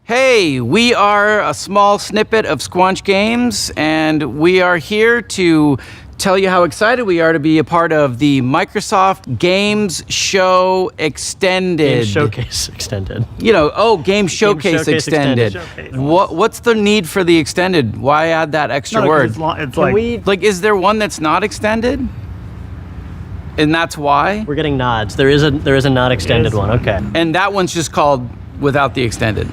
Hey, we are a small snippet of Squanch Games, and we are here to tell you how excited we are to be a part of the Microsoft Games Show Extended. Game Showcase Extended. Game Showcase Extended. What's the need for the extended? Why add that extra word? Is there one that's not extended? And that's why? We're getting nods. There is a not extended one, okay. And that one's just called without the extended.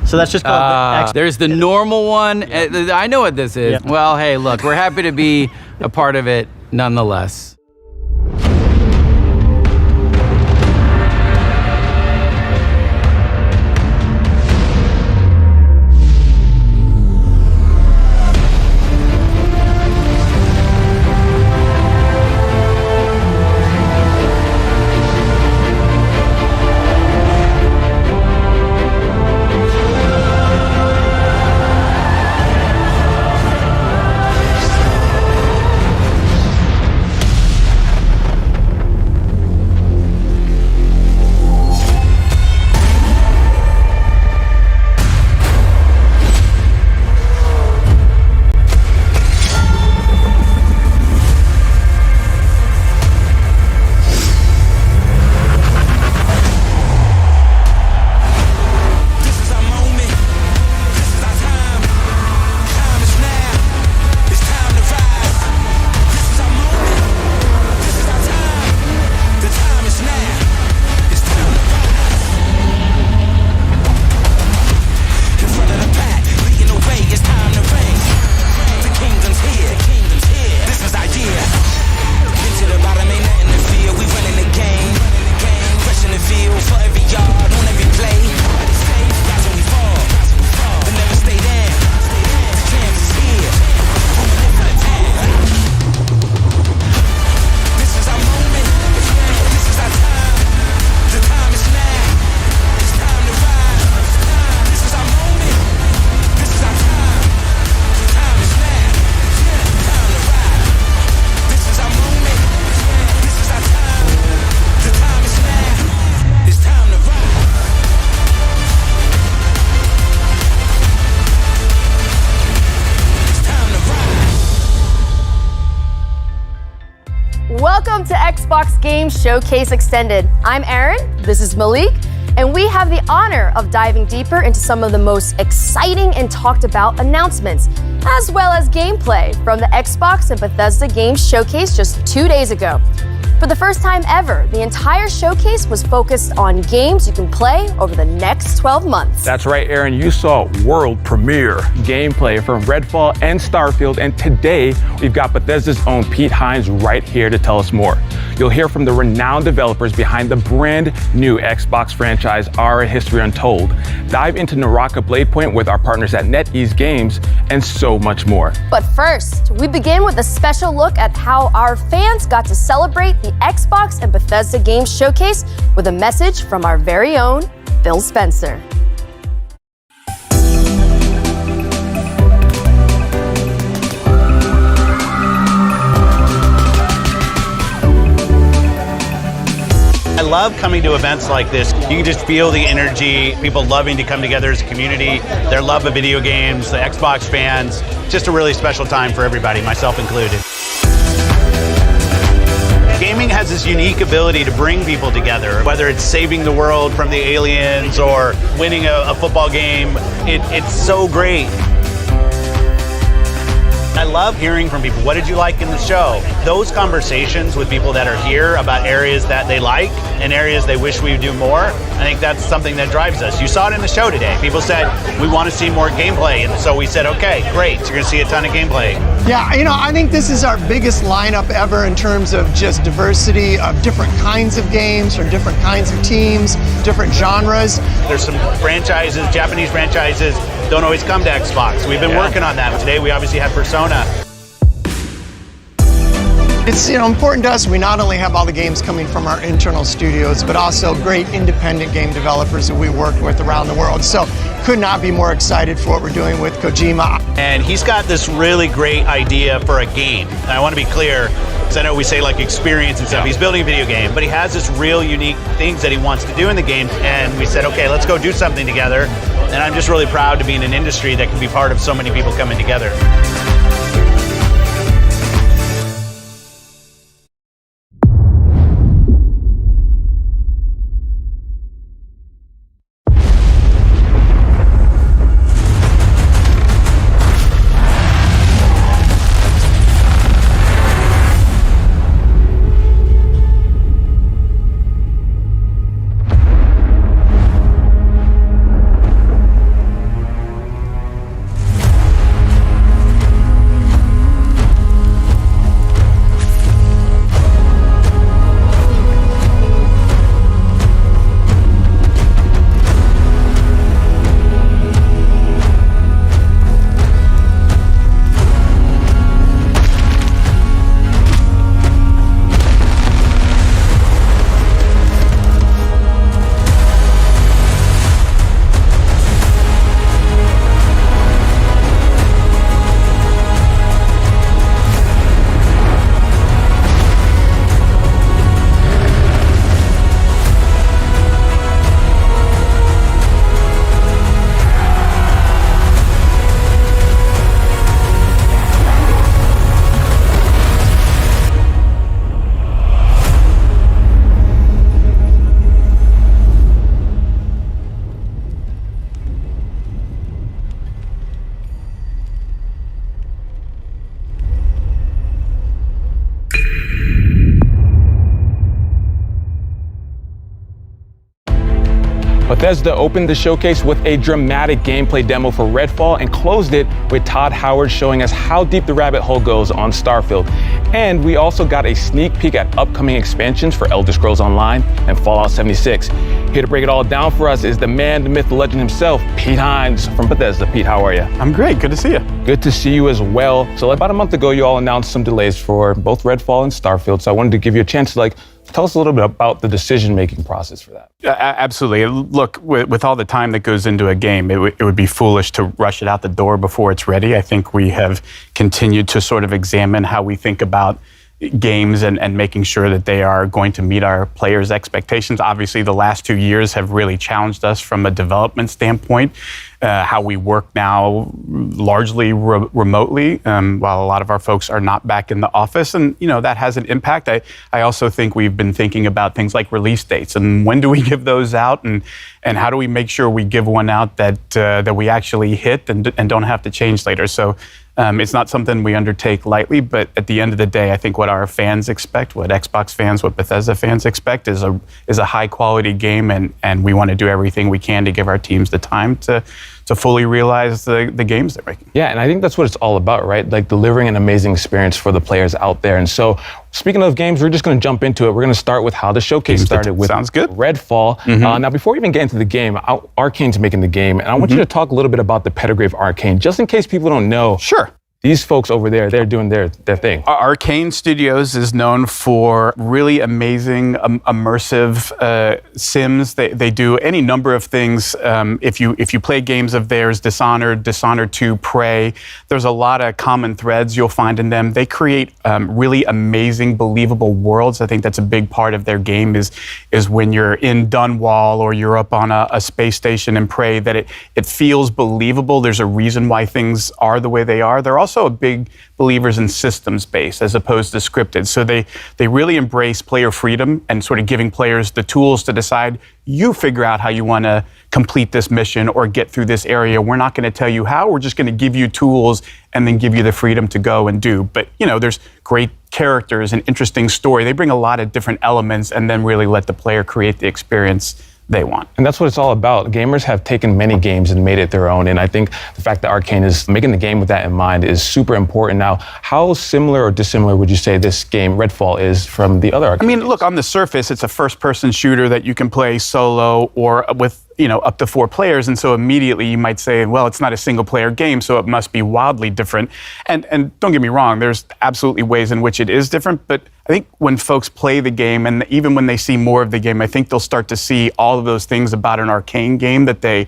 So that's just called there's the normal one. Yeah. I know what this is. Yeah. Well, hey, look, we're happy to be a part of it nonetheless. Welcome to Xbox Games Showcase Extended. I'm Erin, this is Malik, and we have the honor of diving deeper into some of the most exciting and talked about announcements, as well as gameplay from the Xbox and Bethesda Games Showcase just 2 days ago. For the first time ever, the entire showcase was focused on games you can play over the next 12 months. That's right, Aaron. You saw world premiere gameplay from Redfall and Starfield, and today we've got Bethesda's own Pete Hines right here to tell us more. You'll hear from the renowned developers behind the brand new Xbox franchise, Our History Untold. Dive into Naraka Bladepoint with our partners at NetEase Games, and so much more. But first, we begin with a special look at how our fans got to celebrate the Xbox and Bethesda Games Showcase with a message from our very own Phil Spencer. I love coming to events like this. You can just feel the energy, people loving to come together as a community, their love of video games, the Xbox fans. Just a really special time for everybody, myself included. Gaming has this unique ability to bring people together, whether it's saving the world from the aliens or winning a football game. It's so great. I love hearing from people. What did you like in the show? Those conversations with people that are here about areas that they like and areas they wish we would do more, I think that's something that drives us. You saw it in the show today. People said, we want to see more gameplay. And so we said, okay, great. You're going to see a ton of gameplay. Yeah, I think this is our biggest lineup ever in terms of just diversity of different kinds of games from different kinds of teams, different genres. There's some franchises, Japanese franchises, don't always come to Xbox. We've been working on that. Today we obviously had Persona. It's important to us. We not only have all the games coming from our internal studios, but also great independent game developers that we worked with around the world. So could not be more excited for what we're doing with Kojima. And he's got this really great idea for a game. And I want to be clear, because I know we say like experience and stuff. He's building a video game, but he has this real unique things that he wants to do in the game. And we said, okay, let's go do something together. And I'm just really proud to be in an industry that can be part of so many people coming together. Bethesda opened the showcase with a dramatic gameplay demo for Redfall and closed it with Todd Howard showing us how deep the rabbit hole goes on Starfield. And we also got a sneak peek at upcoming expansions for Elder Scrolls Online and Fallout 76. Here to break it all down for us is the man, the myth, the legend himself, Pete Hines from Bethesda. Pete, how are you? I'm great. Good to see you. Good to see you as well. So about a month ago, you all announced some delays for both Redfall and Starfield. So I wanted to give you a chance to tell us a little bit about the decision-making process for that. Absolutely. Look, with all the time that goes into a game, it would be foolish to rush it out the door before it's ready. I think we have continued to sort of examine how we think about games and making sure that they are going to meet our players' expectations. Obviously, the last 2 years have really challenged us from a development standpoint. How we work now largely remotely, while a lot of our folks are not back in the office. And, that has an impact. I also think we've been thinking about things like release dates and when do we give those out and how do we make sure we give one out that we actually hit and don't have to change later. So it's not something we undertake lightly, but at the end of the day, I think what our fans expect, what Xbox fans, what Bethesda fans expect is a high quality game, and we want to do everything we can to give our teams the time to fully realize the games they're making. Yeah, and I think that's what it's all about, right? Like delivering an amazing experience for the players out there. And so, speaking of games, we're just going to jump into it. We're going to start with how the showcase started with Sounds good. Redfall. Mm-hmm. Now, before we even get into the game, Arcane's making the game, and I want you to talk a little bit about the pedigree of Arcane, just in case people don't know. Sure. These folks over there, they're doing their thing. Arcane Studios is known for really amazing, immersive sims. They do any number of things. If you play games of theirs, Dishonored 2, Prey, there's a lot of common threads you'll find in them. They create really amazing, believable worlds. I think that's a big part of their game is when you're in Dunwall or you're up on a space station in Prey, that it feels believable. There's a reason why things are the way they are. They're also big believers in systems-based as opposed to scripted. So they really embrace player freedom and sort of giving players the tools to decide, you figure out how you want to complete this mission or get through this area. We're not going to tell you how, we're just going to give you tools and then give you the freedom to go and do. But, there's great characters and interesting story. They bring a lot of different elements and then really let the player create the experience they want. And that's what it's all about. Gamers have taken many games and made it their own. And I think the fact that Arcane is making the game with that in mind is super important. Now, how similar or dissimilar would you say this game, Redfall, is from the other Arcane games? Look, on the surface, it's a first-person shooter that you can play solo or with up to 4 players, and so immediately you might say, well, it's not a single-player game, so it must be wildly different. And don't get me wrong, there's absolutely ways in which it is different, but I think when folks play the game, and even when they see more of the game, I think they'll start to see all of those things about an Arcane game that they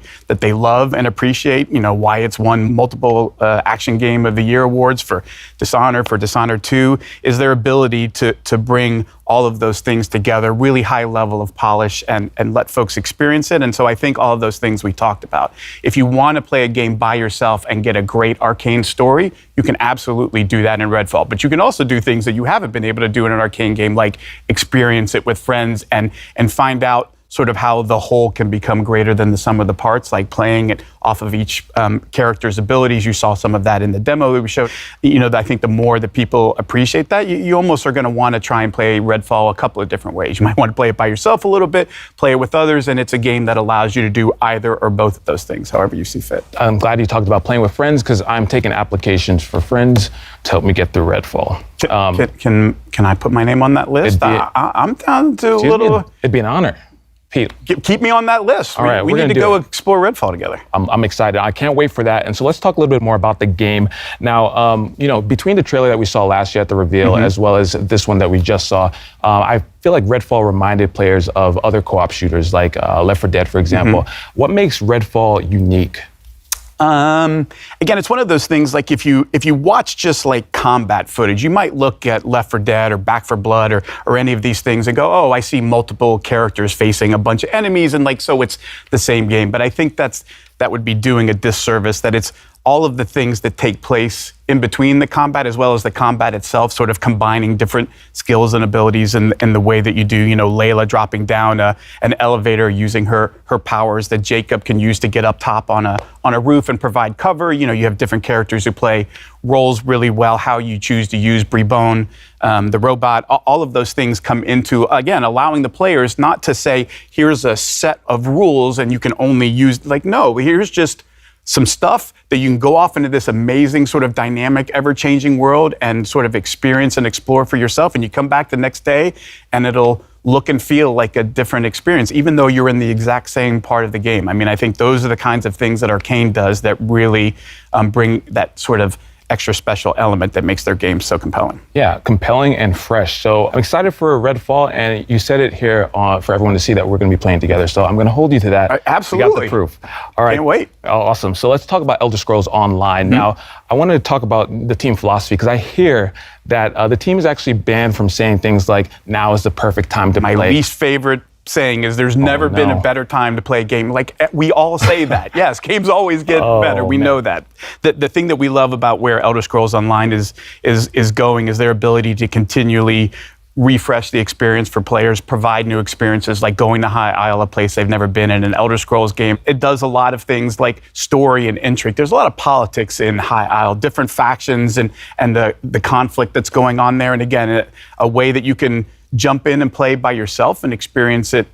love and appreciate. Why it's won multiple Action Game of the Year awards for Dishonored 2, is their ability to bring all of those things together, really high level of polish, and let folks experience it. And so I think all of those things we talked about. If you want to play a game by yourself and get a great arcane story, you can absolutely do that in Redfall. But you can also do things that you haven't been able to do in an arcane game, like experience it with friends and find out sort of how the whole can become greater than the sum of the parts, like playing it off of each character's abilities. You saw some of that in the demo that we showed. I think the more that people appreciate that, you almost are going to want to try and play Redfall a couple of different ways. You might want to play it by yourself a little bit, play it with others, and it's a game that allows you to do either or both of those things, however you see fit. I'm glad you talked about playing with friends, because I'm taking applications for friends to help me get through Redfall. Can I put my name on that list? I'm down to a little. It'd be an honor. Pete, keep me on that list. All right, we need to go explore Redfall together. I'm excited. I can't wait for that. And so let's talk a little bit more about the game. Now, between the trailer that we saw last year at the reveal, as well as this one that we just saw, I feel like Redfall reminded players of other co-op shooters like Left 4 Dead, for example. What makes Redfall unique? Again, it's one of those things, like if you watch just like combat footage, you might look at Left 4 Dead or Back 4 Blood or any of these things and go, oh, I see multiple characters facing a bunch of enemies, and so it's the same game. But I think that would be doing a disservice, that it's all of the things that take place in between the combat as well as the combat itself, sort of combining different skills and abilities in the way that you do, Layla dropping down an elevator using her powers that Jacob can use to get up top on a roof and provide cover. You have different characters who play roles really well, how you choose to use Brebone, the robot. All of those things come into, again, allowing the players not to say, here's a set of rules and you can only use, no, here's just some stuff that you can go off into this amazing sort of dynamic, ever-changing world and sort of experience and explore for yourself. And you come back the next day and it'll look and feel like a different experience, even though you're in the exact same part of the game. I mean, I think those are the kinds of things that Arcane does that really bring that sort of extra special element that makes their game so compelling. Yeah, compelling and fresh. So I'm excited for Redfall, and you said it here for everyone to see that we're going to be playing together. So I'm going to hold you to that. Absolutely. You got the proof. All right. Can't wait. Oh, awesome. So let's talk about Elder Scrolls Online. Now, I wanted to talk about the team philosophy, because I hear that the team is actually banned from saying things like, now is the perfect time to play. My least favorite saying is there's never been a better time to play a game. We all say that. Yes, games always get better. We know that. The thing that we love about where Elder Scrolls Online is going is their ability to continually refresh the experience for players, provide new experiences, like going to High Isle, a place they've never been in an Elder Scrolls game. It does a lot of things like story and intrigue. There's a lot of politics in High Isle, different factions and the conflict that's going on there. And again, a way that you can jump in and play by yourself and experience it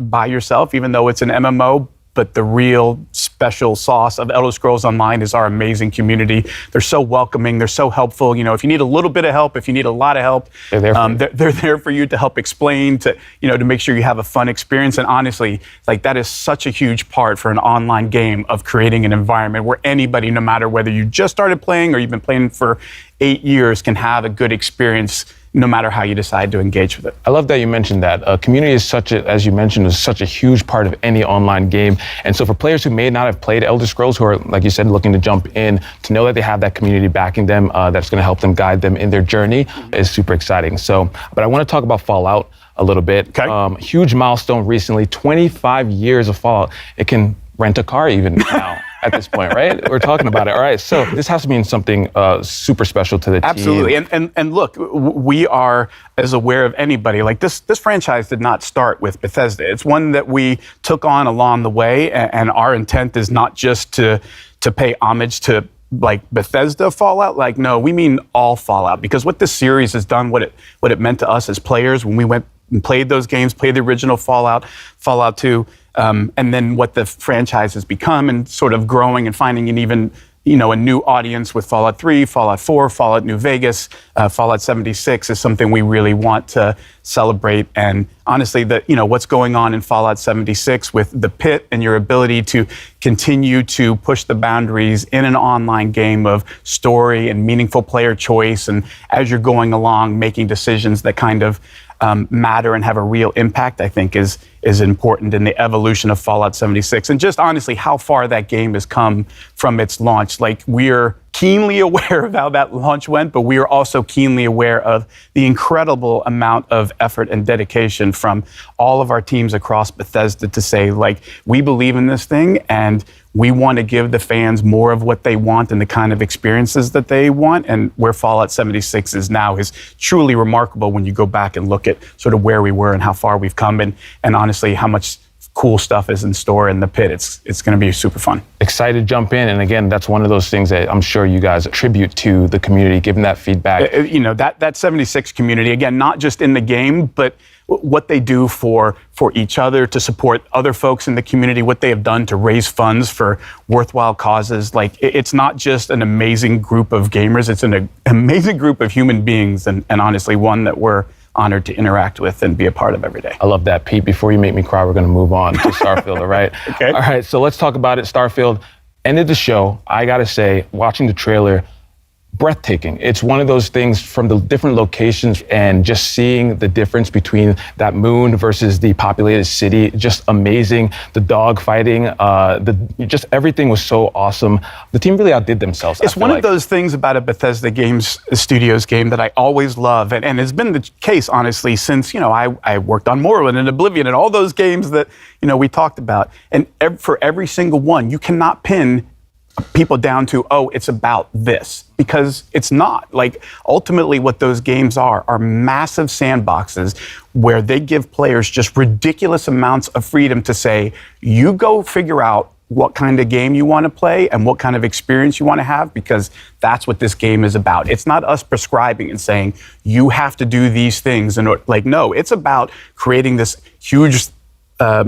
by yourself, even though it's an MMO. But the real special sauce of Elder Scrolls Online is our amazing community. They're so welcoming. They're so helpful. If you need a little bit of help, if you need a lot of help, they're there for you to help explain, to make sure you have a fun experience. And honestly, that is such a huge part for an online game of creating an environment where anybody, no matter whether you just started playing or you've been playing for 8 years, can have a good experience no matter how you decide to engage with it. I love that you mentioned that. Community is as you mentioned, is such a huge part of any online game. And so for players who may not have played Elder Scrolls, who are, like you said, looking to jump in, to know that they have that community backing them, that's going to help them, guide them in their journey, is super exciting. So, but I want to talk about Fallout a little bit. Okay. Huge milestone recently, 25 years of Fallout. It can rent a car even now. At this point, right? We're talking about it. All right, so this has to mean something super special to the team. Absolutely, and look, we are as aware of anybody. This franchise did not start with Bethesda. It's one that we took on along the way, and our intent is not just to pay homage to Bethesda Fallout. No, we mean all Fallout, because what this series has done, what it meant to us as players when we went and played those games, played the original Fallout 2. And then what the franchise has become, and sort of growing and finding an even, a new audience with Fallout 3, Fallout 4, Fallout New Vegas, Fallout 76 is something we really want to celebrate. And honestly, what's going on in Fallout 76 with the pit and your ability to continue to push the boundaries in an online game of story and meaningful player choice, and as you're going along, making decisions that kind of matter and have a real impact, I think is important in the evolution of Fallout 76. And just honestly, how far that game has come from its launch. We're keenly aware of how that launch went, but we are also keenly aware of the incredible amount of effort and dedication from all of our teams across Bethesda to say, like, we believe in this thing and we want to give the fans more of what they want and the kind of experiences that they want. And where Fallout 76 is now is truly remarkable when you go back and look at sort of where we were and how far we've come, and honestly how much cool stuff is in store in the pit. It's going to be super fun. Excited to jump in. And again, that's one of those things that I'm sure you guys attribute to the community, giving that feedback. You know, that 76 community, again, not just in the game, but what they do for each other, to support other folks in the community, what they have done to raise funds for worthwhile causes. Like, it's not just an amazing group of gamers, it's an amazing group of human beings, and honestly, one that we're honored to interact with and be a part of every day. I love that, Pete. Before you make me cry, we're going to move on to Starfield, all right? Okay. All right, so let's talk about it. Starfield ended the show. I got to say, watching the trailer, breathtaking. It's one of those things from the different locations and just seeing the difference between that moon versus the populated city, just amazing. The dog fighting, just everything was so awesome. The team really outdid themselves. It's one of those things about a Bethesda Games Studios game that I always love, and it's been the case, honestly, since, you know, I worked on Morrowind and Oblivion and all those games that, you know, we talked about. And for every single one, you cannot pin people down to, oh, it's about this, because it's not. Like, ultimately what those games are massive sandboxes where they give players just ridiculous amounts of freedom to say, you go figure out what kind of game you want to play and what kind of experience you want to have, because that's what this game is about. It's not us prescribing and saying, you have to do these things. And like, no, it's about creating this huge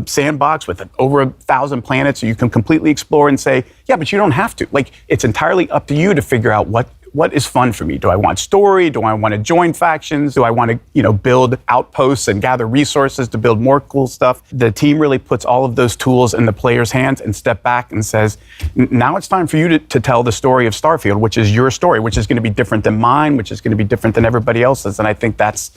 sandbox with over 1,000 planets so you can completely explore and say, yeah, but you don't have to. Like, it's entirely up to you to figure out what is fun for me. Do I want story? Do I want to join factions? Do I want to, you know, build outposts and gather resources to build more cool stuff? The team really puts all of those tools in the players' hands and step back and says, now it's time for you to tell the story of Starfield, which is your story, which is going to be different than mine, which is going to be different than everybody else's. And I think that's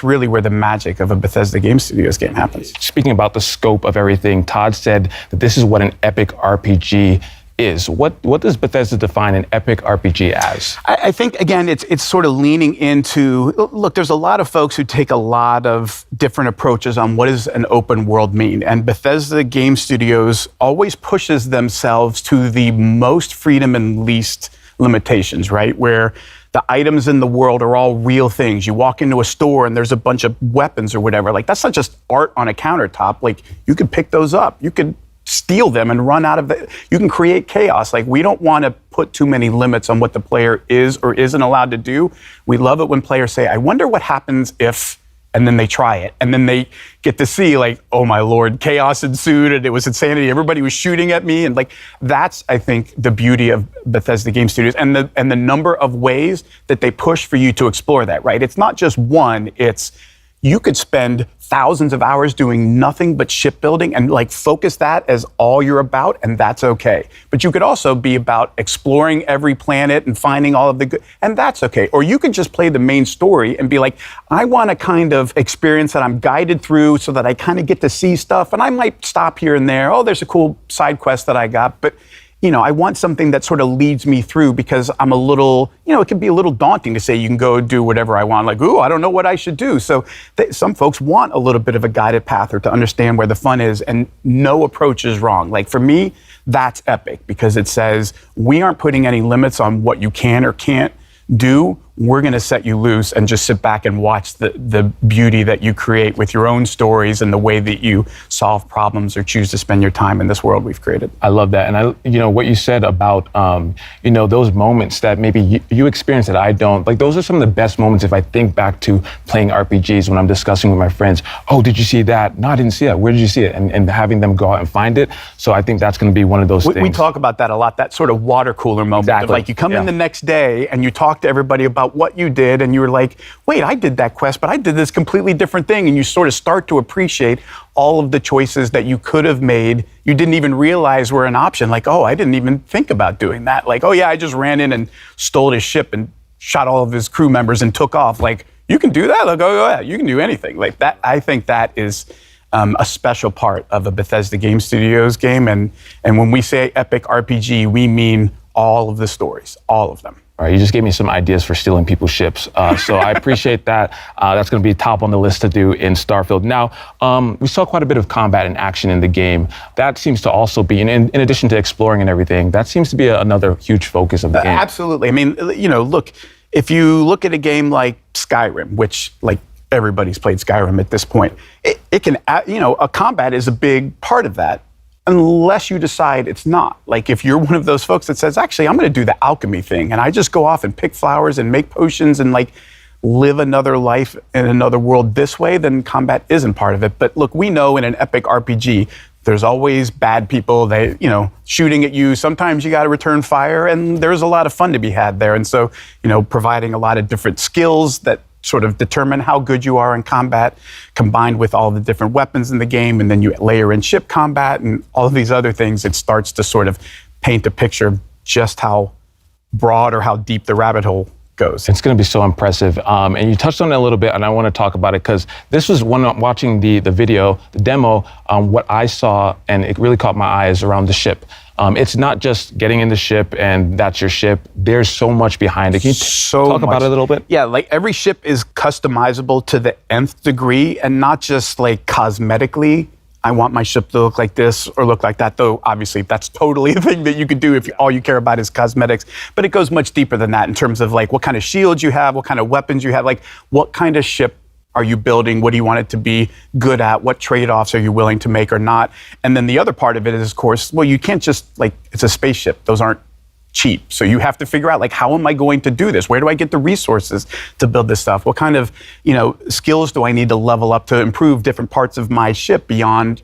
really where the magic of a Bethesda Game Studios game happens. Speaking about the scope of everything, Todd said that this is what an epic RPG is. What does Bethesda define an epic RPG as? I think, again, it's sort of leaning into, look, there's a lot of folks who take a lot of different approaches on what does an open world mean. And Bethesda Game Studios always pushes themselves to the most freedom and least limitations, right? Where the items in the world are all real things. You walk into a store and there's a bunch of weapons or whatever. Like, that's not just art on a countertop. Like, you could pick those up. You could steal them and run out of it. You can create chaos. Like, we don't want to put too many limits on what the player is or isn't allowed to do. We love it when players say, I wonder what happens if, and then they try it. And then they get to see, like, oh my Lord, chaos ensued and it was insanity. Everybody was shooting at me. And like, that's, I think, the beauty of Bethesda Game Studios and the number of ways that they push for you to explore that, right? It's not just one, it's, you could spend thousands of hours doing nothing but shipbuilding and like focus that as all you're about, and that's okay. But you could also be about exploring every planet and finding all of the good, and that's okay. Or you could just play the main story and be like, I want a kind of experience that I'm guided through so that I kind of get to see stuff, and I might stop here and there. Oh, there's a cool side quest that I got, but you know, I want something that sort of leads me through, because I'm a little, you know, it can be a little daunting to say you can go do whatever I want. Like, ooh, I don't know what I should do. So some folks want a little bit of a guided path or to understand where the fun is, and no approach is wrong. Like, for me, that's epic, because it says we aren't putting any limits on what you can or can't do. We're going to set you loose and just sit back and watch the beauty that you create with your own stories and the way that you solve problems or choose to spend your time in this world we've created. I love that. And you know, what you said about, you know, those moments that maybe you experience that I don't, like, those are some of the best moments if I think back to playing RPGs when I'm discussing with my friends. Oh, did you see that? No, I didn't see that. Where did you see it? And having them go out and find it. So I think that's going to be one of those things. We talk about that a lot, that sort of water cooler moment. Exactly. Of like, you come in the next day and you talk to everybody about what you did, and you were like, wait, I did that quest, but I did this completely different thing. And you sort of start to appreciate all of the choices that you could have made. You didn't even realize were an option. Like, oh, I didn't even think about doing that. Like, oh yeah, I just ran in and stole his ship and shot all of his crew members and took off. Like, you can do that? Like, oh yeah, you can do anything. Like that, I think that is a special part of a Bethesda Game Studios game. And when we say epic RPG, we mean all of the stories, all of them. All right, you just gave me some ideas for stealing people's ships. So I appreciate that. That's going to be top on the list to do in Starfield. Now, we saw quite a bit of combat and action in the game. That seems to also be, in addition to exploring and everything, that seems to be another huge focus of the game. Absolutely. I mean, look, if you look at a game like Skyrim, which like everybody's played Skyrim at this point, it can, a combat is a big part of that. Unless you decide it's not. Like if you're one of those folks that says, actually, I'm going to do the alchemy thing and I just go off and pick flowers and make potions and like live another life in another world this way, then combat isn't part of it. But look, we know in an epic RPG, there's always bad people, shooting at you. Sometimes you got to return fire, and there's a lot of fun to be had there. And so, providing a lot of different skills that sort of determine how good you are in combat, combined with all the different weapons in the game, and then you layer in ship combat and all of these other things, it starts to sort of paint a picture of just how broad or how deep the rabbit hole goes. It's going to be so impressive. And you touched on it a little bit, and I want to talk about it because this was watching the video, the demo, what I saw, and it really caught my eye is around the ship. It's not just getting in the ship and that's your ship. There's so much behind it. Can you talk about it a little bit? Yeah, like every ship is customizable to the nth degree, and not just like cosmetically. I want my ship to look like this or look like that, though obviously that's totally a thing that you could do if all you care about is cosmetics. But it goes much deeper than that in terms of like what kind of shields you have, what kind of weapons you have, like what kind of ship are you building? What do you want it to be good at? What trade-offs are you willing to make or not? And then the other part of it is, of course, well, you can't just it's a spaceship. Those aren't cheap. So you have to figure out how am I going to do this? Where do I get the resources to build this stuff? What kind of, skills do I need to level up to improve different parts of my ship beyond,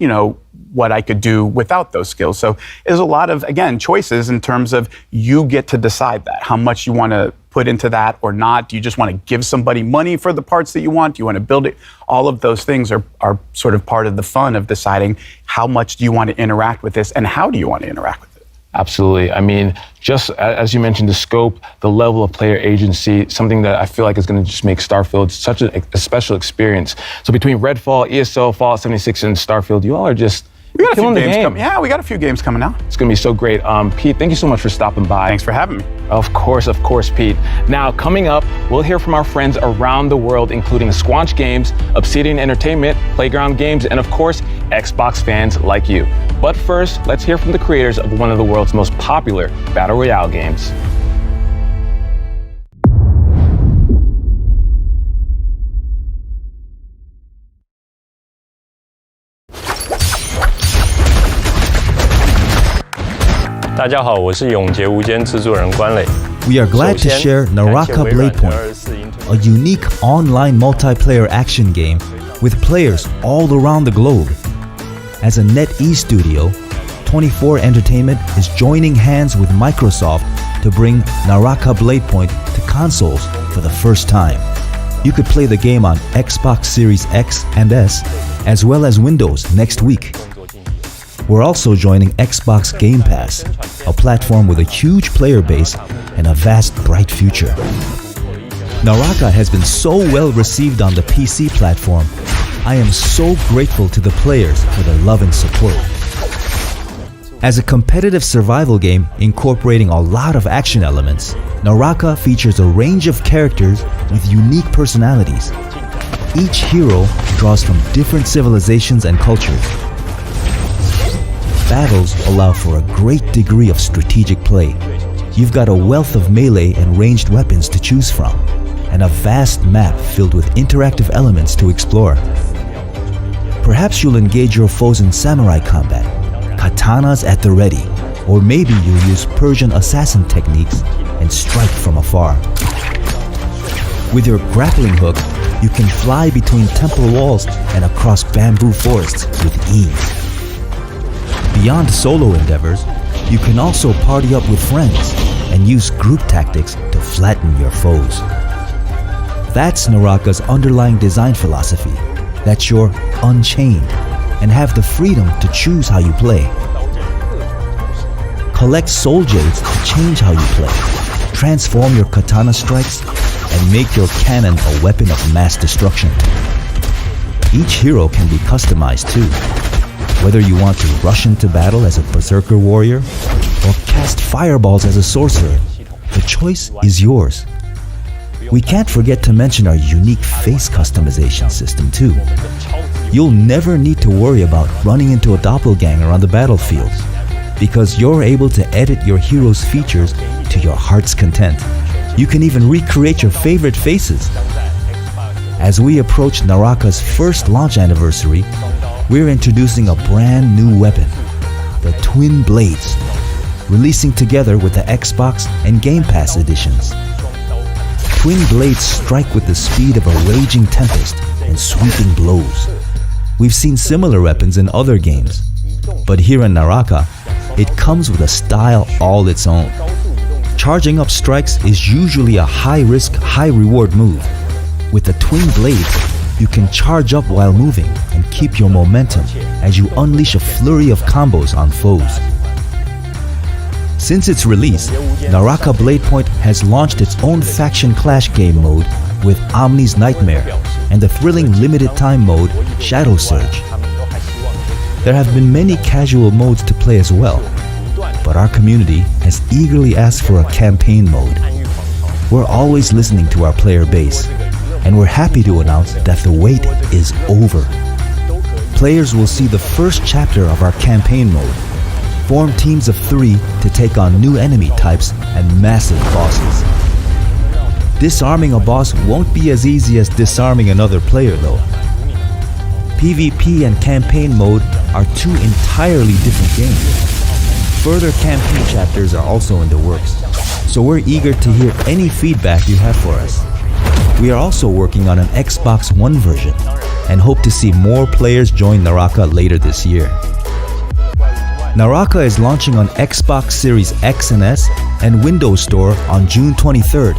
what I could do without those skills? So there's a lot of, again, choices in terms of you get to decide that, how much you want to put into that or not. Do you just want to give somebody money for the parts that you want? Do you want to build it? All of those things are sort of part of the fun of deciding how much do you want to interact with this and how do you want to interact with it? Absolutely. I mean, just as you mentioned, the scope, the level of player agency, something that I feel like is going to just make Starfield such a special experience. So between Redfall, ESO, Fallout 76, and Starfield, you all are just killing the game. Yeah, we got a few games coming out. It's going to be so great. Pete, thank you so much for stopping by. Thanks for having me. Of course, Pete. Now, coming up, we'll hear from our friends around the world, including Squanch Games, Obsidian Entertainment, Playground Games, and of course, Xbox fans like you. But first, let's hear from the creators of one of the world's most popular Battle Royale games.大家好，我是永劫无间制作人关磊。 We are glad to share Naraka Bladepoint, a unique online multiplayer action game with players all around the globe. As a NetEase studio, 24 Entertainment is joining hands with Microsoft to bring Naraka Bladepoint to consoles for the first time. You could play the game on Xbox Series X and S, as well as Windows next week. We're also joining Xbox Game Pass, a platform with a huge player base and a vast, bright future. Naraka has been so well received on the PC platform. I am so grateful to the players for their love and support. As a competitive survival game incorporating a lot of action elements, Naraka features a range of characters with unique personalities. Each hero draws from different civilizations and cultures. Battles allow for a great degree of strategic play. You've got a wealth of melee and ranged weapons to choose from, and a vast map filled with interactive elements to explore. Perhaps you'll engage your foes in samurai combat, katanas at the ready, or maybe you'll use Persian assassin techniques and strike from afar. With your grappling hook, you can fly between temple walls and across bamboo forests with ease. Beyond solo endeavors, you can also party up with friends and use group tactics to flatten your foes. That's Naraka's underlying design philosophy, that you're unchained and have the freedom to choose how you play. Collect soul jades to change how you play, transform your katana strikes, and make your cannon a weapon of mass destruction. Each hero can be customized too. Whether you want to rush into battle as a berserker warrior or cast fireballs as a sorcerer, the choice is yours. We can't forget to mention our unique face customization system too. You'll never need to worry about running into a doppelganger on the battlefield, because you're able to edit your hero's features to your heart's content. You can even recreate your favorite faces. As we approach Naraka's first launch anniversary, we're introducing a brand new weapon, the Twin Blades, releasing together with the Xbox and Game Pass editions. Twin Blades strike with the speed of a raging tempest and sweeping blows. We've seen similar weapons in other games, but here in Naraka, it comes with a style all its own. Charging up strikes is usually a high-risk, high-reward move. With the Twin Blades, you can charge up while moving and keep your momentum as you unleash a flurry of combos on foes. Since its release, Naraka Bladepoint has launched its own faction clash game mode with Omni's Nightmare and the thrilling limited-time mode Shadow Surge. There have been many casual modes to play as well, but our community has eagerly asked for a campaign mode. We're always listening to our player base, and we're happy to announce that the wait is over. Players will see the first chapter of our campaign mode. Form teams of 3 to take on new enemy types and massive bosses. Disarming a boss won't be as easy as disarming another player though. PvP and campaign mode are two entirely different games. Further campaign chapters are also in the works, so we're eager to hear any feedback you have for us. We are also working on an Xbox One version and hope to see more players join Naraka later this year. Naraka is launching on Xbox Series X and S and Windows Store on June 23rd,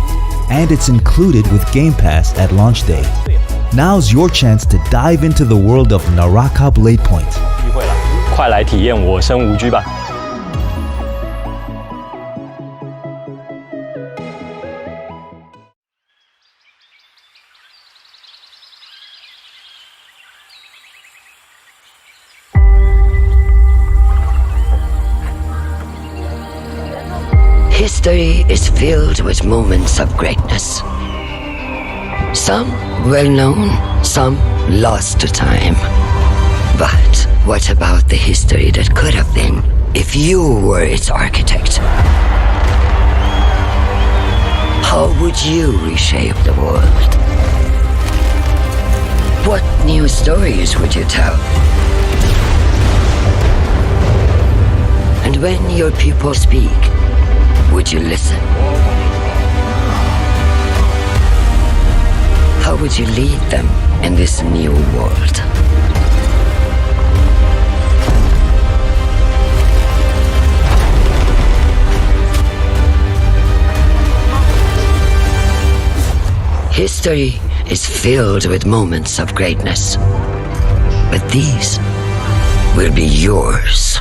and it's included with Game Pass at launch day. Now's your chance to dive into the world of Naraka Bladepoint. 快来体验我生无拘吧！ History is filled with moments of greatness. Some well known, some lost to time. But what about the history that could have been if you were its architect? How would you reshape the world? What new stories would you tell? And when your people speak, would you listen? How would you lead them in this new world? History is filled with moments of greatness, but these will be yours.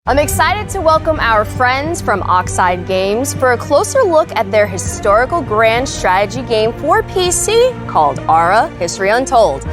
I'm excited to welcome our friends from Oxide Games for a closer look at their historical grand strategy game for PC called Aura History Untold.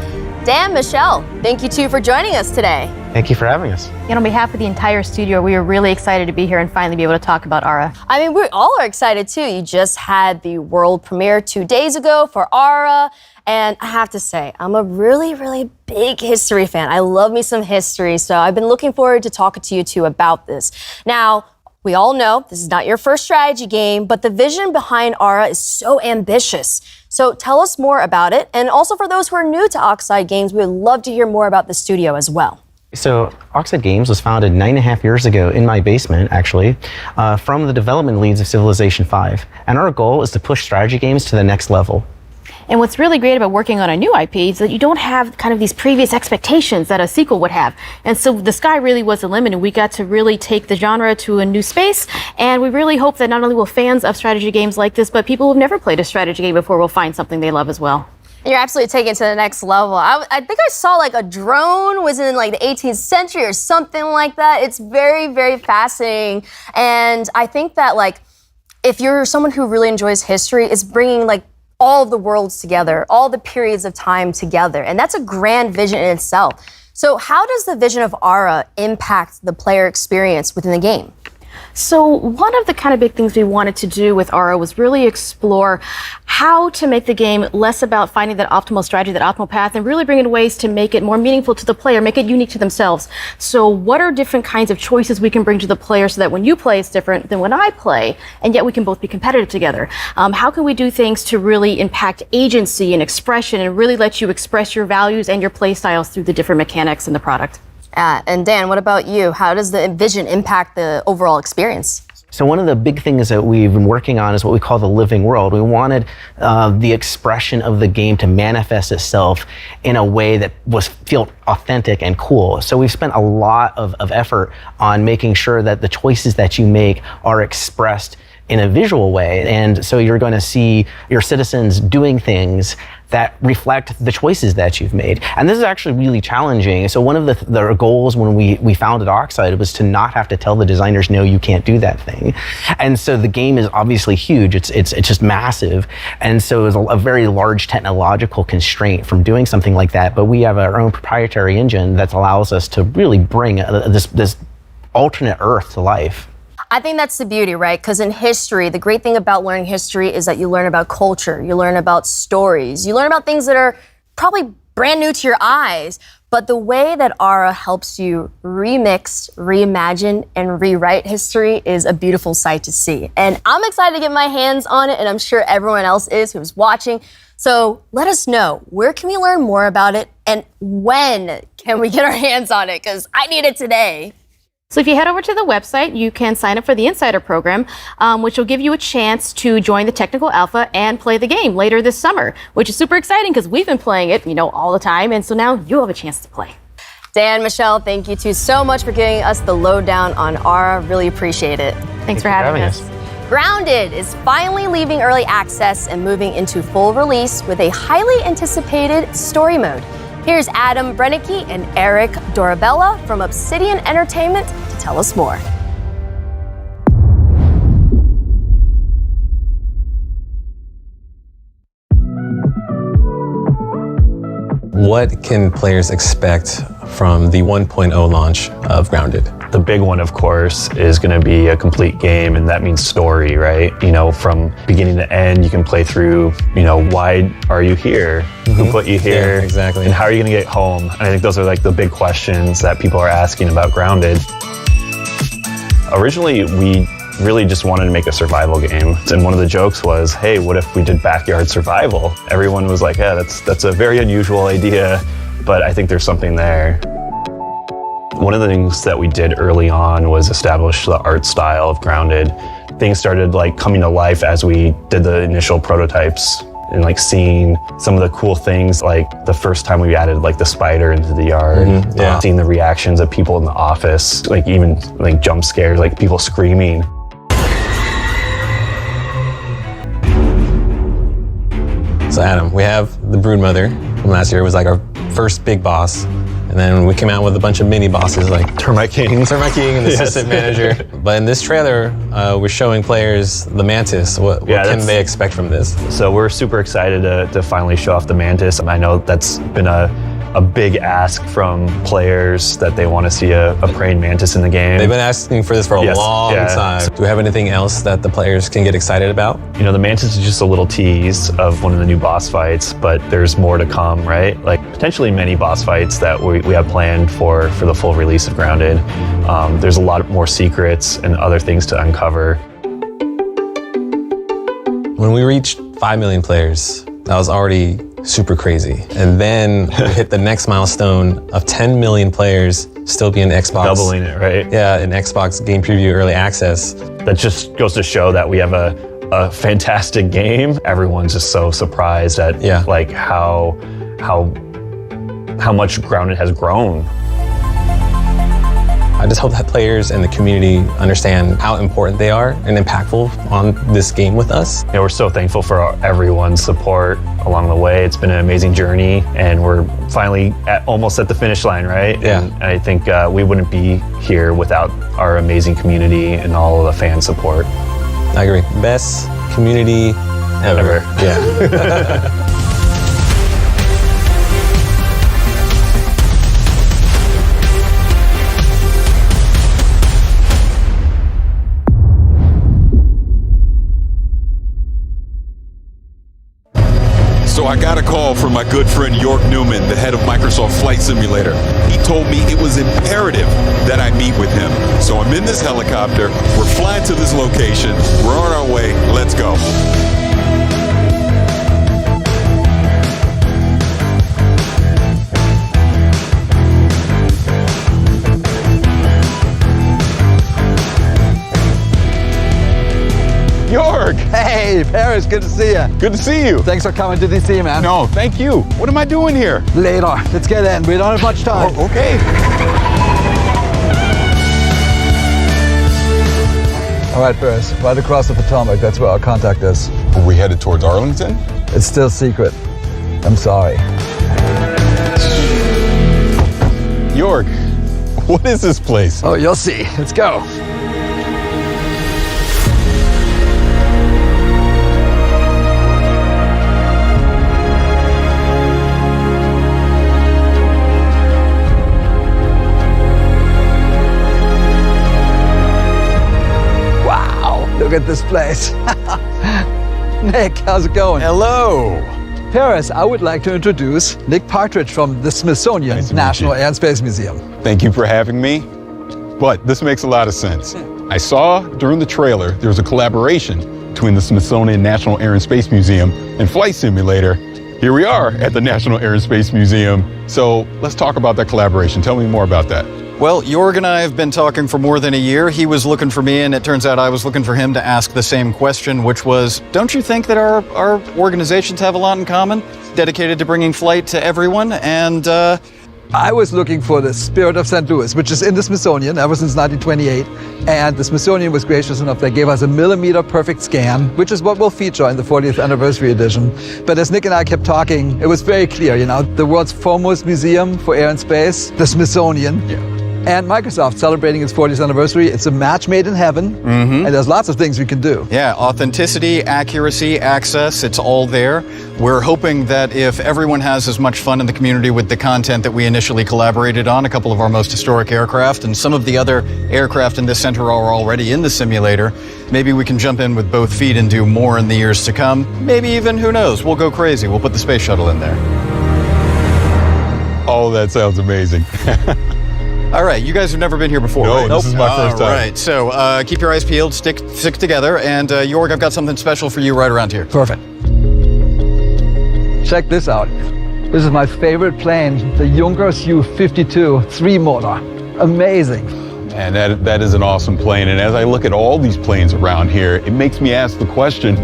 Dan, Michelle, thank you two for joining us today. Thank you for having us. And on behalf of the entire studio, we are really excited to be here and finally be able to talk about Aura. I mean, we all are excited too. You just had the world premiere 2 days ago for Aura. And I have to say, I'm a really, really big history fan. I love me some history, so I've been looking forward to talking to you two about this. Now, we all know this is not your first strategy game, but the vision behind Aura is so ambitious. So tell us more about it. And also for those who are new to Oxide Games, we'd love to hear more about the studio as well. So Oxide Games was founded 9.5 years ago in my basement, actually, from the development leads of Civilization V. And our goal is to push strategy games to the next level. And what's really great about working on a new IP is that you don't have kind of these previous expectations that a sequel would have. And so the sky really was the limit, and we got to really take the genre to a new space. And we really hope that not only will fans of strategy games like this, but people who've never played a strategy game before will find something they love as well. You're absolutely taking it to the next level. I think I saw like a drone was in like the 18th century or something like that. It's very, very fascinating. And I think that like, if you're someone who really enjoys history, it's bringing like all of the worlds together, all the periods of time together. And that's a grand vision in itself. So how does the vision of Aura impact the player experience within the game? So one of the kind of big things we wanted to do with Aura was really explore how to make the game less about finding that optimal strategy, that optimal path, and really bring in ways to make it more meaningful to the player, make it unique to themselves. So what are different kinds of choices we can bring to the player so that when you play, it's different than when I play, and yet we can both be competitive together? How can we do things to really impact agency and expression and really let you express your values and your play styles through the different mechanics in the product? And Dan, what about you? How does the vision impact the overall experience? So one of the big things that we've been working on is what we call the living world. We wanted the expression of the game to manifest itself in a way that felt authentic and cool. So we've spent a lot of effort on making sure that the choices that you make are expressed in a visual way. And so you're going to see your citizens doing things that reflect the choices that you've made. And this is actually really challenging. So one of the goals when we founded Oxide was to not have to tell the designers, no, you can't do that thing. And so the game is obviously huge. It's just massive. And so it's a very large technological constraint from doing something like that. But we have our own proprietary engine that allows us to really bring this alternate Earth to life. I think that's the beauty, right? Because in history, the great thing about learning history is that you learn about culture, you learn about stories, you learn about things that are probably brand new to your eyes. But the way that Aura helps you remix, reimagine, and rewrite history is a beautiful sight to see. And I'm excited to get my hands on it, and I'm sure everyone else is who's watching. So let us know, where can we learn more about it, and when can we get our hands on it? Because I need it today. So if you head over to the website, you can sign up for the Insider program, which will give you a chance to join the technical alpha and play the game later this summer, which is super exciting because we've been playing it, all the time. And so now you'll have a chance to play. Dan, Michelle, thank you two so much for giving us the lowdown on Aura. Really appreciate it. Thanks for having us. Grounded is finally leaving early access and moving into full release with a highly anticipated story mode. Here's Adam Brennicke and Eric Dorabella from Obsidian Entertainment to tell us more. What can players expect from the 1.0 launch of Grounded? The big one, of course, is going to be a complete game, and that means story, right? From beginning to end, you can play through, why are you here? Who put you here? Yeah, exactly. And how are you going to get home? And I think those are like the big questions that people are asking about Grounded. Originally, we really just wanted to make a survival game. And one of the jokes was, hey, what if we did backyard survival? Everyone was like, yeah, that's a very unusual idea, but I think there's something there. One of the things that we did early on was establish the art style of Grounded. Things started coming to life as we did the initial prototypes and seeing some of the cool things, like the first time we added the spider into the yard, seeing the reactions of people in the office, even jump scares, people screaming. So Adam, we have the Broodmother from last year. It was our first big boss. And then we came out with a bunch of mini bosses like Termite King. Termite King and the Assistant Manager. But in this trailer, we're showing players the Mantis. What can they expect from this? So we're super excited to finally show off the Mantis. I know that's been a big ask from players that they want to see a praying mantis in the game. They've been asking for this for a long time. Do we have anything else that the players can get excited about? The mantis is just a little tease of one of the new boss fights, but there's more to come, right? Potentially many boss fights that we have planned for the full release of Grounded. There's a lot more secrets and other things to uncover. When we reached 5 million players, that was already super crazy. And then we hit the next milestone of 10 million players still being Xbox. Doubling it, right? Yeah, in Xbox Game Preview Early Access. That just goes to show that we have a fantastic game. Everyone's just so surprised at how much Grounded has grown. I just hope that players and the community understand how important they are and impactful on this game with us. Yeah, we're so thankful for everyone's support along the way. It's been an amazing journey, and we're finally almost at the finish line, right? Yeah. And I think we wouldn't be here without our amazing community and all of the fan support. I agree. Best community ever. Yeah. So I got a call from my good friend York Newman, the head of Microsoft Flight Simulator. He told me it was imperative that I meet with him. So I'm in this helicopter, we're flying to this location, we're on our way, let's go. York! Hey, Paris, good to see you. Good to see you. Thanks for coming to DC, man. No, thank you. What am I doing here? Later. Let's get in. We don't have much time. Oh, okay. All right, Paris, right across the Potomac. That's where our contact is. Are we headed towards Arlington? It's still secret. I'm sorry. York, what is this place? Oh, you'll see. Let's go. Look at this place. Nick, how's it going? Hello. Paris, I would like to introduce Nick Partridge from the Smithsonian National Air and Space Museum. Thank you for having me. But this makes a lot of sense. I saw during the trailer there was a collaboration between the Smithsonian National Air and Space Museum and Flight Simulator. Here we are at the National Air and Space Museum. So let's talk about that collaboration. Tell me more about that. Well, Jorg and I have been talking for more than a year. He was looking for me, and it turns out I was looking for him to ask the same question, which was, don't you think that our organizations have a lot in common? Dedicated to bringing flight to everyone, and I was looking for the Spirit of St. Louis, which is in the Smithsonian ever since 1928. And the Smithsonian was gracious enough. They gave us a millimeter perfect scan, which is what we'll feature in the 40th anniversary edition. But as Nick and I kept talking, it was very clear, the world's foremost museum for air and space, the Smithsonian. Yeah. And Microsoft celebrating its 40th anniversary. It's a match made in heaven, and there's lots of things we can do. Yeah, authenticity, accuracy, access, it's all there. We're hoping that if everyone has as much fun in the community with the content that we initially collaborated on, a couple of our most historic aircraft, and some of the other aircraft in this center are already in the simulator, maybe we can jump in with both feet and do more in the years to come. Maybe even, who knows, we'll go crazy. We'll put the space shuttle in there. Oh, that sounds amazing. All right, you guys have never been here before, No, right? this is my first time. All right, so keep your eyes peeled, stick together, and Jorg, I've got something special for you right around here. Perfect. Check this out. This is my favorite plane, the Junkers Ju-52 3-motor. Amazing. And that is an awesome plane. And as I look at all these planes around here, it makes me ask the question,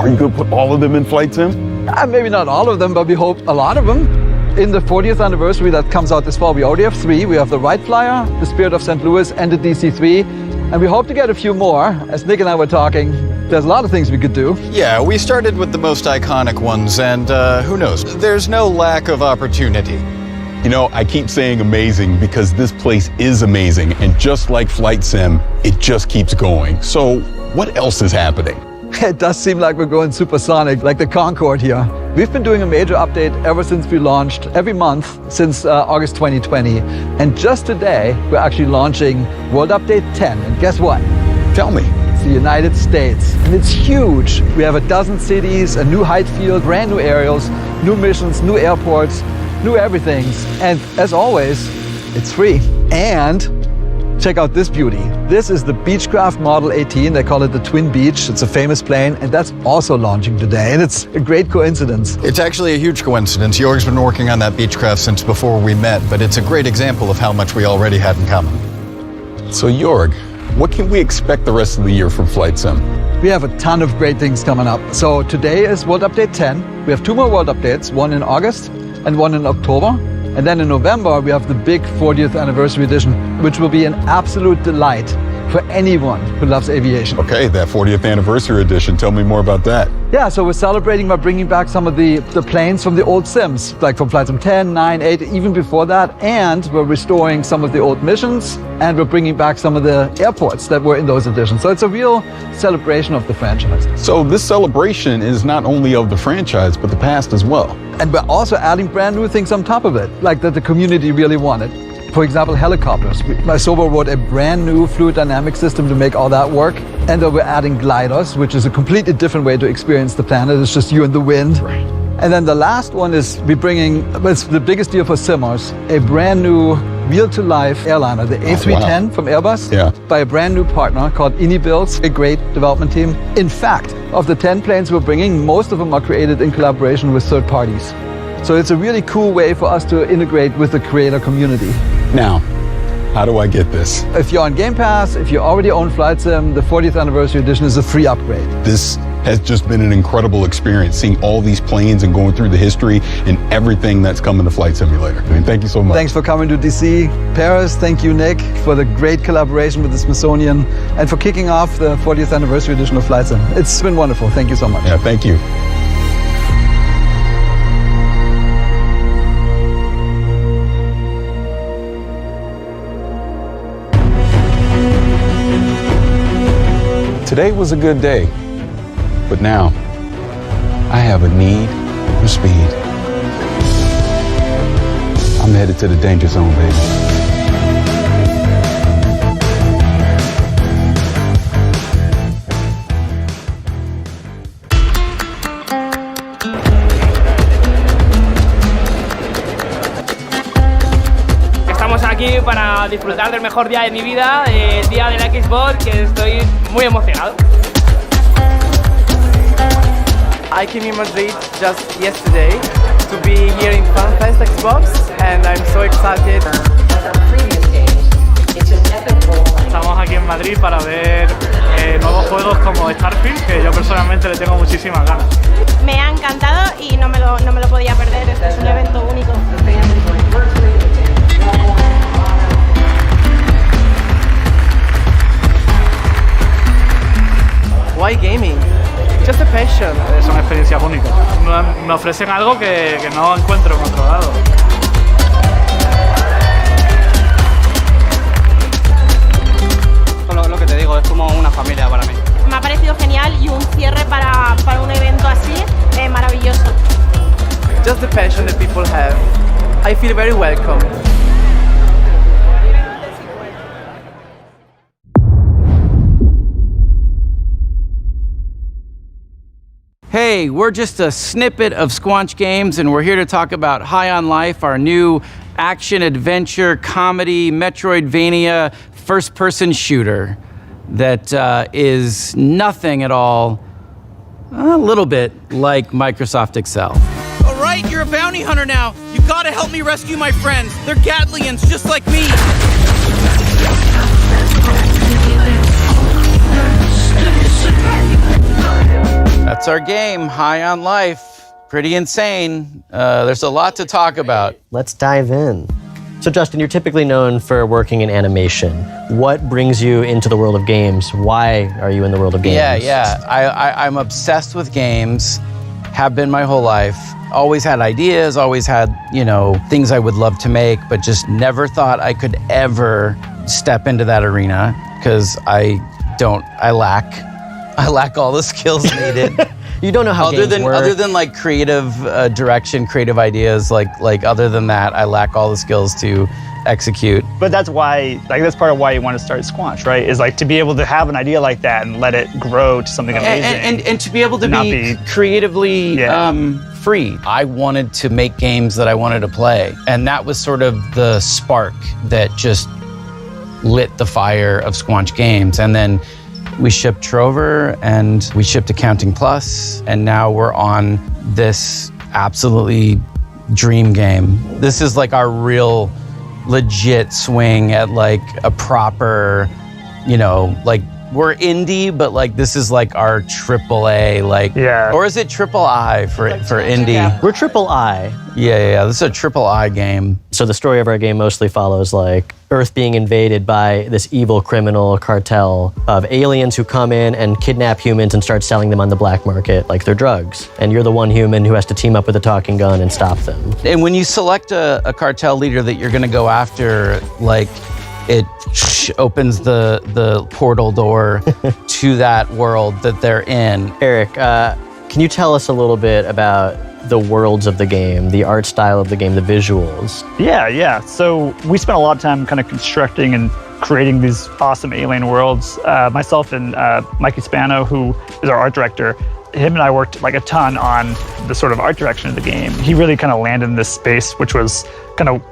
are you going to put all of them in flight sim? Maybe not all of them, but we hope a lot of them. In the 40th anniversary that comes out this fall, we already have 3. We have the Wright Flyer, the Spirit of St. Louis, and the DC-3. And we hope to get a few more. As Nick and I were talking, there's a lot of things we could do. Yeah, we started with the most iconic ones, and who knows? There's no lack of opportunity. I keep saying amazing because this place is amazing. And just like Flight Sim, it just keeps going. So what else is happening? It does seem like we're going supersonic, like the Concorde here. We've been doing a major update ever since we launched, every month since August 2020. And just today, we're actually launching World Update 10. And guess what? Tell me. It's the United States. And it's huge. We have a dozen cities, a new height field, brand new aerials, new missions, new airports, new everything. And as always, it's free. And check out this beauty. This is the Beechcraft Model 18. They call it the Twin Beech. It's a famous plane, and that's also launching today. And it's a great coincidence. It's actually a huge coincidence. Jorg's been working on that Beechcraft since before we met, but it's a great example of how much we already had in common. So Jorg, what can we expect the rest of the year from Flight Sim? We have a ton of great things coming up. So today is World Update 10. We have 2 more World Updates, one in August and one in October. And then in November, we have the big 40th anniversary edition, which will be an absolute delight for anyone who loves aviation. Okay, that 40th anniversary edition. Tell me more about that. Yeah, so we're celebrating by bringing back some of the planes from the old sims, like from Flight Sim 10, 9, 8, even before that. And we're restoring some of the old missions, and we're bringing back some of the airports that were in those editions. So it's a real celebration of the franchise. So this celebration is not only of the franchise, but the past as well. And we're also adding brand new things on top of it, like that the community really wanted. For example, helicopters. Sobo wrote a brand new fluid dynamic system to make all that work. And then we're adding gliders, which is a completely different way to experience the planet. It's just you and the wind. Right. And then the last one is we're bringing, it's the biggest deal for simmers, a brand new real-to-life airliner, the A310 from Airbus, by a brand new partner called IniBuilds, a great development team. In fact, of the 10 planes we're bringing, most of them are created in collaboration with third parties. So it's a really cool way for us to integrate with the creator community. Now, how do I get this? If you're on Game Pass, if you already own Flight Sim, the 40th anniversary edition is a free upgrade. This has just been an incredible experience, seeing all these planes and going through the history and everything that's coming to Flight Simulator. I mean, thank you so much. Thanks for coming to DC. Paris, thank you, Nick, for the great collaboration with the Smithsonian and for kicking off the 40th anniversary edition of Flight Sim. It's been wonderful. Thank you so much. Yeah, thank you. Today was a good day, but now I have a need for speed. I'm headed to the danger zone, baby. Estamos aquí para disfrutar del mejor día de mi vida, el día de la Xbox, que estoy muy emocionado. I came in Madrid just yesterday to be here in FanFest Xbox, and I'm so excited. Estamos aquí en Madrid para ver nuevos juegos como Starfield, que yo personalmente le tengo muchísimas ganas. Me ha encantado y no me lo podía perder, este es un evento único. Why gaming? Just a passion. Son experiencias únicas. Me ofrecen algo que no encuentro en otro lado. Lo que te digo, es como una familia para mí. Me ha parecido genial y un cierre para un evento así maravilloso. Just the passion that people have. I feel very welcome. Hey, we're just a snippet of Squanch Games, and we're here to talk about High on Life, our new action-adventure, comedy, Metroidvania, first-person shooter that is nothing at all, a little bit like Microsoft Excel. All right, you're a bounty hunter now. You gotta help me rescue my friends. They're Gatlians, just like me. That's our game, High on Life. Pretty insane. There's a lot to talk about. Let's dive in. So Justin, you're typically known for working in animation. What brings you into the world of games? Why are you in the world of games? I'm obsessed with games, have been my whole life. Always had ideas, always had, things I would love to make, but just never thought I could ever step into that arena because I lack all the skills needed. You don't know how games work. Other than like creative direction, creative ideas, like other than that, I lack all the skills to execute. But that's why, that's part of why you want to start Squanch, right? Is like to be able to have an idea like that and let it grow to something amazing. And to be able to be creatively free. I wanted to make games that I wanted to play. And that was sort of the spark that just lit the fire of Squanch Games. And then we shipped Trover and we shipped Accounting Plus, and now we're on this absolutely dream game. This is like our real legit swing at like a proper, like we're indie, but like this is like our AAA, like, or is it triple I for indie? Yeah. We're triple I. Yeah. This is a triple I game. So the story of our game mostly follows like Earth being invaded by this evil criminal cartel of aliens who come in and kidnap humans and start selling them on the black market like they're drugs. And you're the one human who has to team up with a talking gun and stop them. And when you select a cartel leader that you're gonna go after, like, it opens the portal door to that world that they're in. Eric, can you tell us a little bit about the worlds of the game, the art style of the game, the visuals? Yeah. So we spent a lot of time kind of constructing and creating these awesome alien worlds. Myself and Mikey Spano, who is our art director, him and I worked like a ton on the sort of art direction of the game. He really kind of landed in this space, which was kind of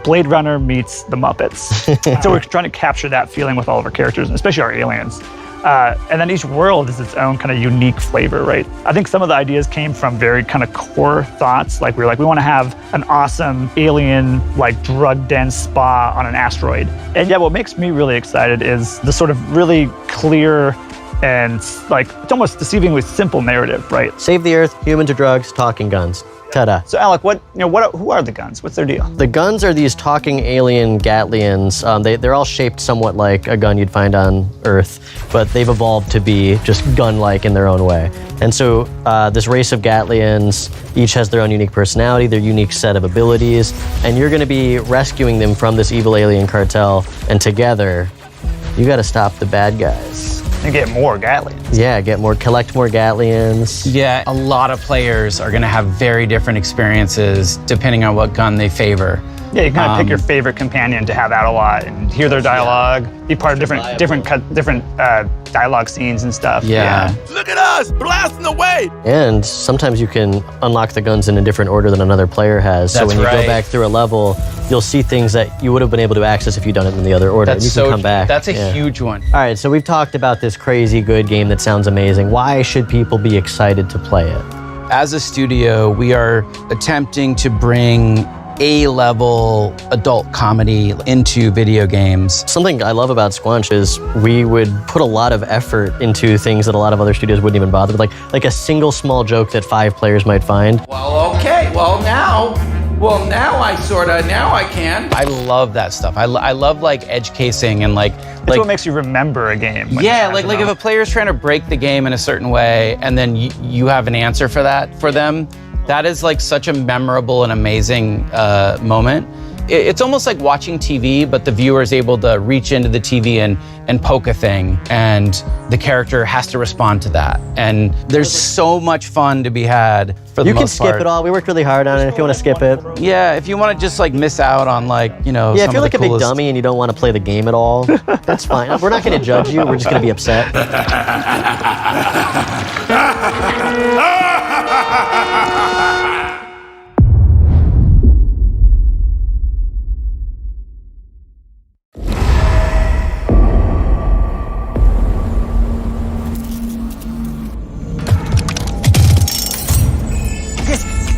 Blade Runner meets the Muppets. So we're trying to capture that feeling with all of our characters, especially our aliens. And then each world is its own kind of unique flavor, right? I think some of the ideas came from very kind of core thoughts. Like we want to have an awesome alien, like drug-dense spa on an asteroid. And yeah, what makes me really excited is the sort of really clear and like it's almost deceivingly simple narrative, right? Save the Earth, humans or drugs, talking guns. Ta-da. So Alec, who are the guns? What's their deal? The guns are these talking alien Gatlians. They're all shaped somewhat like a gun you'd find on Earth, but they've evolved to be just gun-like in their own way. And so this race of Gatlians each has their own unique personality, their unique set of abilities, and you're gonna be rescuing them from this evil alien cartel, and together, you gotta stop the bad guys. And get more Gatlians. Yeah, collect more Gatlians. Yeah, a lot of players are gonna have very different experiences depending on what gun they favor. Yeah, you kind of pick your favorite companion to have out a lot and hear their dialogue, be part of different dialogue scenes and stuff. Yeah. Look at us, blasting away! And sometimes you can unlock the guns in a different order than another player has. So when you go back through a level, you'll see things that you would have been able to access if you'd done it in the other order. That's and you can come back. That's a huge one. All right, so we've talked about this crazy good game that sounds amazing. Why should people be excited to play it? As a studio, we are attempting to bring A-level adult comedy into video games. Something I love about Squanch is we would put a lot of effort into things that a lot of other studios wouldn't even bother with, like a single small joke that 5 players might find. Well, okay, now I can. I love that stuff. I love like edge casing and like what makes you remember a game. Yeah, like if a player's trying to break the game in a certain way and then you have an answer for that for them, that is like such a memorable and amazing moment. It's almost like watching TV, but the viewer is able to reach into the TV and poke a thing, and the character has to respond to that. And there's so much fun to be had for the most part. You can skip it all. We worked really hard on it if you want to skip it. Yeah, if you want to just like miss out on like, Yeah, if you're like a big dummy and you don't want to play the game at all, that's fine. We're not going to judge you. We're just going to be upset.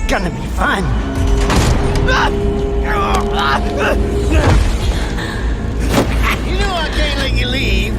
Gonna be fun. You know I can't let you leave.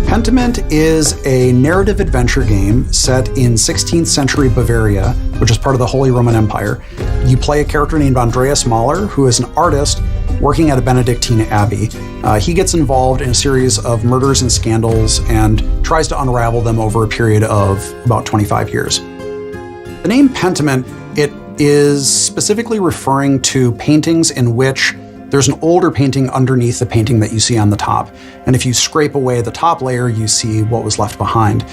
Pentiment is a narrative adventure game set in 16th century Bavaria, which is part of the Holy Roman Empire. You play a character named Andreas Mahler, who is an artist working at a Benedictine abbey. He gets involved in a series of murders and scandals and tries to unravel them over a period of about 25 years. The name Pentiment, it is specifically referring to paintings in which there's an older painting underneath the painting that you see on the top. And if you scrape away the top layer, you see what was left behind.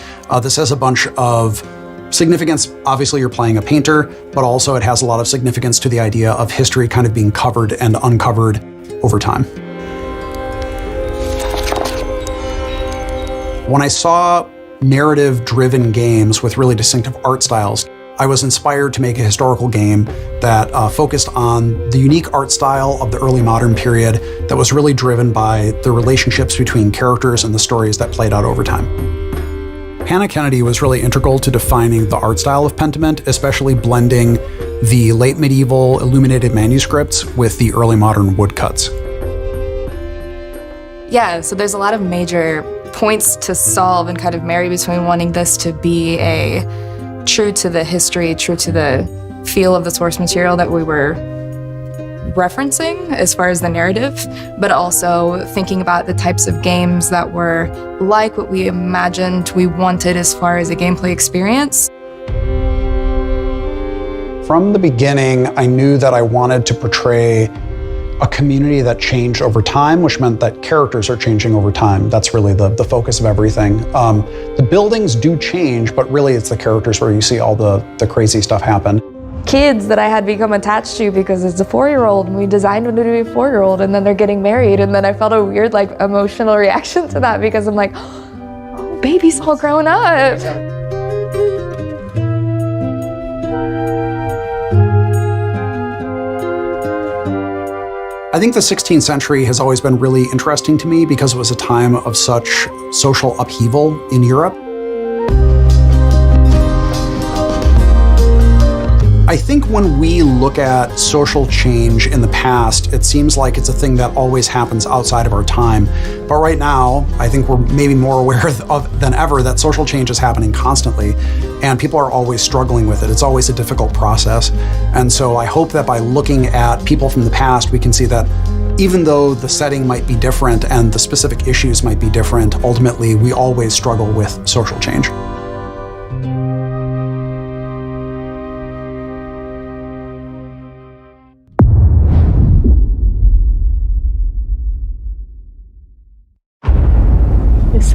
This has a bunch of significance. Obviously, you're playing a painter, but also it has a lot of significance to the idea of history kind of being covered and uncovered over time. When I saw narrative-driven games with really distinctive art styles, I was inspired to make a historical game that focused on the unique art style of the early modern period that was really driven by the relationships between characters and the stories that played out over time. Hannah Kennedy was really integral to defining the art style of Pentiment, especially blending the late medieval illuminated manuscripts with the early modern woodcuts. Yeah, so there's a lot of major points to solve and kind of marry between wanting this to be a true to the history, true to the feel of the source material that we were referencing as far as the narrative, but also thinking about the types of games that were like what we imagined we wanted as far as a gameplay experience. From the beginning, I knew that I wanted to portray a community that changed over time, which meant that characters are changing over time. That's really the focus of everything. The buildings do change, but really it's the characters where you see all the crazy stuff happen. Kids that I had become attached to because it's a 4-year-old and we designed them to be a 4-year-old and then they're getting married, and then I felt a weird like emotional reaction to that because I'm like, oh, baby's all grown up. I think the 16th century has always been really interesting to me because it was a time of such social upheaval in Europe. I think when we look at social change in the past, it seems like it's a thing that always happens outside of our time. But right now, I think we're maybe more aware than ever that social change is happening constantly, and people are always struggling with it. It's always a difficult process. And so I hope that by looking at people from the past, we can see that even though the setting might be different and the specific issues might be different, ultimately we always struggle with social change.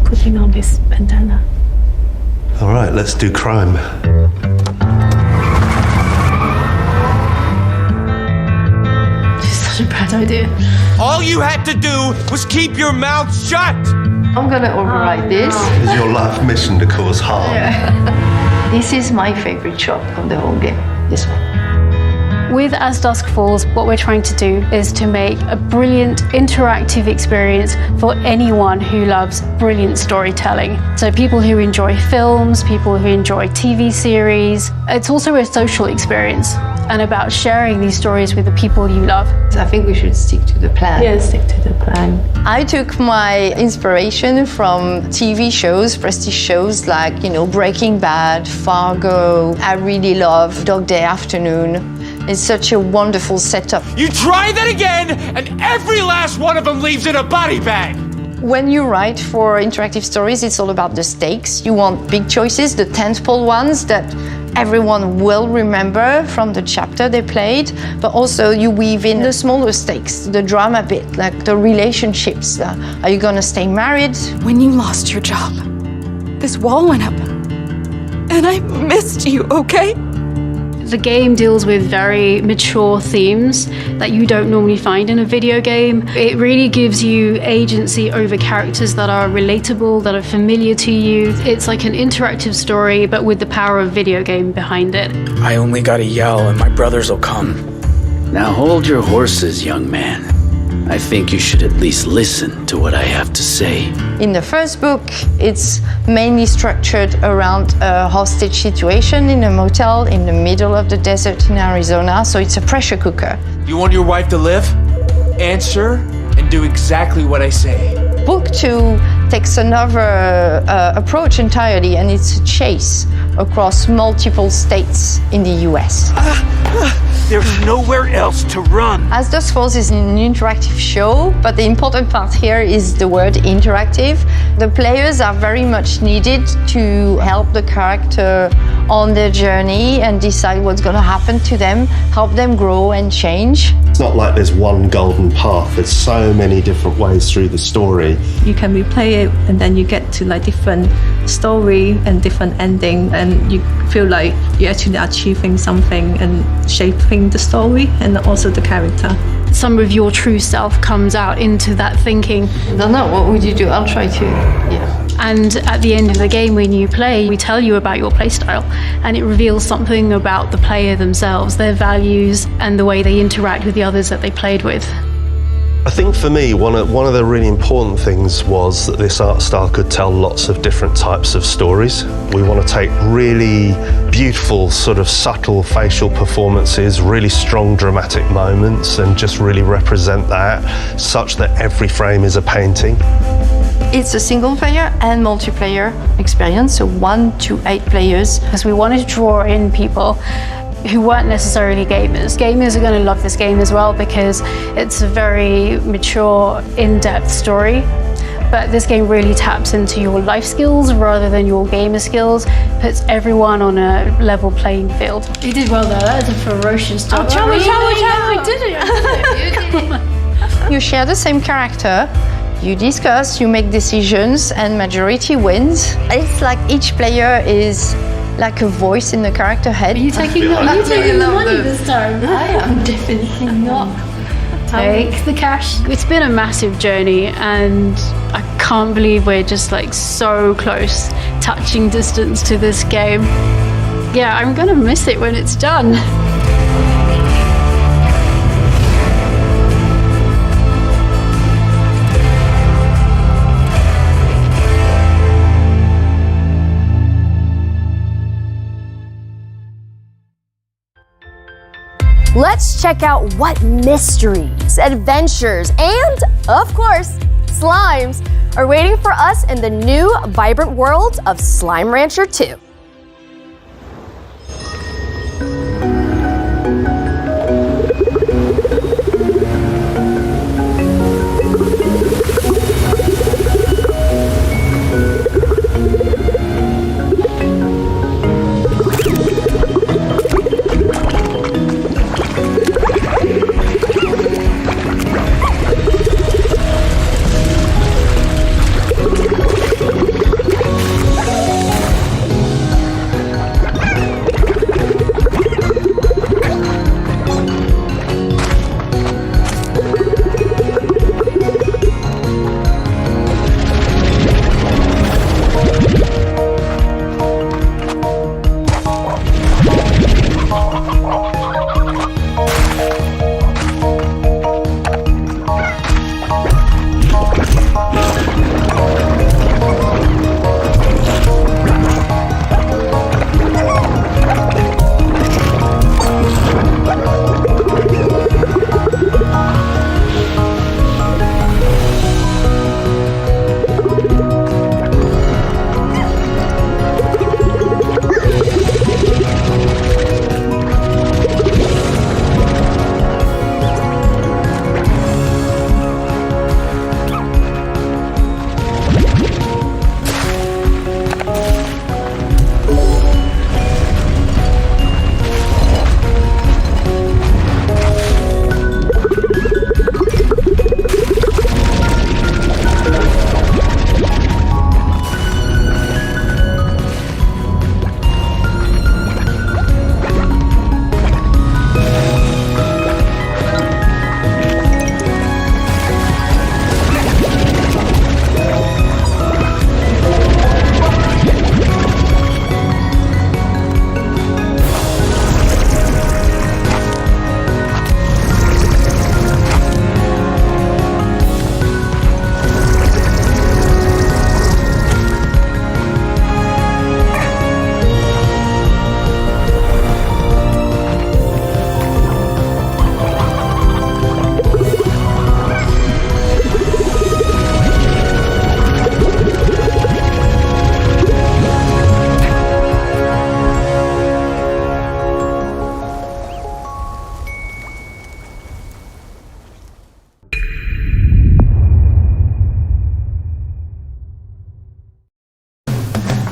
Putting on this bandana. All right, let's do crime. It's such a bad idea. All you had to do was keep your mouth shut! I'm gonna override this. Is your life mission to cause harm? Yeah. This is my favorite shot of the whole game, this one. With As Dusk Falls, what we're trying to do is to make a brilliant interactive experience for anyone who loves brilliant storytelling. So people who enjoy films, people who enjoy TV series. It's also a social experience and about sharing these stories with the people you love. I think we should stick to the plan. Yeah, stick to the plan. I took my inspiration from TV shows, prestige shows like, Breaking Bad, Fargo. I really love Dog Day Afternoon. It's such a wonderful setup. You try that again, and every last one of them leaves in a body bag! When you write for interactive stories, it's all about the stakes. You want big choices, the tentpole ones that everyone will remember from the chapter they played, but also you weave in the smaller stakes, the drama bit, like the relationships. Are you gonna stay married? When you lost your job, this wall went up, and I missed you, okay? The game deals with very mature themes that you don't normally find in a video game. It really gives you agency over characters that are relatable, that are familiar to you. It's like an interactive story, but with the power of video game behind it. I only gotta yell and my brothers will come. Now hold your horses, young man. I think you should at least listen to what I have to say. In the first book, it's mainly structured around a hostage situation in a motel in the middle of the desert in Arizona, so it's a pressure cooker. You want your wife to live? Answer and do exactly what I say. Book 2 takes another approach entirely, and it's a chase across multiple states in the US. There's nowhere else to run. As Dusk Falls is an interactive show, but the important part here is the word interactive. The players are very much needed to help the character on their journey and decide what's going to happen to them, help them grow and change. It's not like there's one golden path. There's so many different ways through the story. You can replay it and then you get to like different story and different ending, and you feel like you're actually achieving something and shaping the story and also the character. Some of your true self comes out into that thinking. I don't know, what would you do? I'll try to, yeah. And at the end of the game, when you play, we tell you about your playstyle, and it reveals something about the player themselves, their values, and the way they interact with the others that they played with. I think for me, one of the really important things was that this art style could tell lots of different types of stories. We want to take really beautiful, sort of subtle facial performances, really strong dramatic moments, and just really represent that such that every frame is a painting. It's a single player and multiplayer experience, so 1 to 8 players. Because we wanted to draw in people who weren't necessarily gamers. Gamers are going to love this game as well because it's a very mature, in-depth story. But this game really taps into your life skills rather than your gamer skills, puts everyone on a level playing field. You did well there, that is a ferocious job. I did it! You share the same character, you discuss, you make decisions, and majority wins. It's like each player is like a voice in the character head. Are you taking the money this time? I am definitely not. Take the cash. It's been a massive journey, and I can't believe we're just like so close, touching distance to this game. Yeah, I'm gonna miss it when it's done. Let's check out what mysteries, adventures, and, of course, slimes are waiting for us in the new, vibrant world of Slime Rancher 2.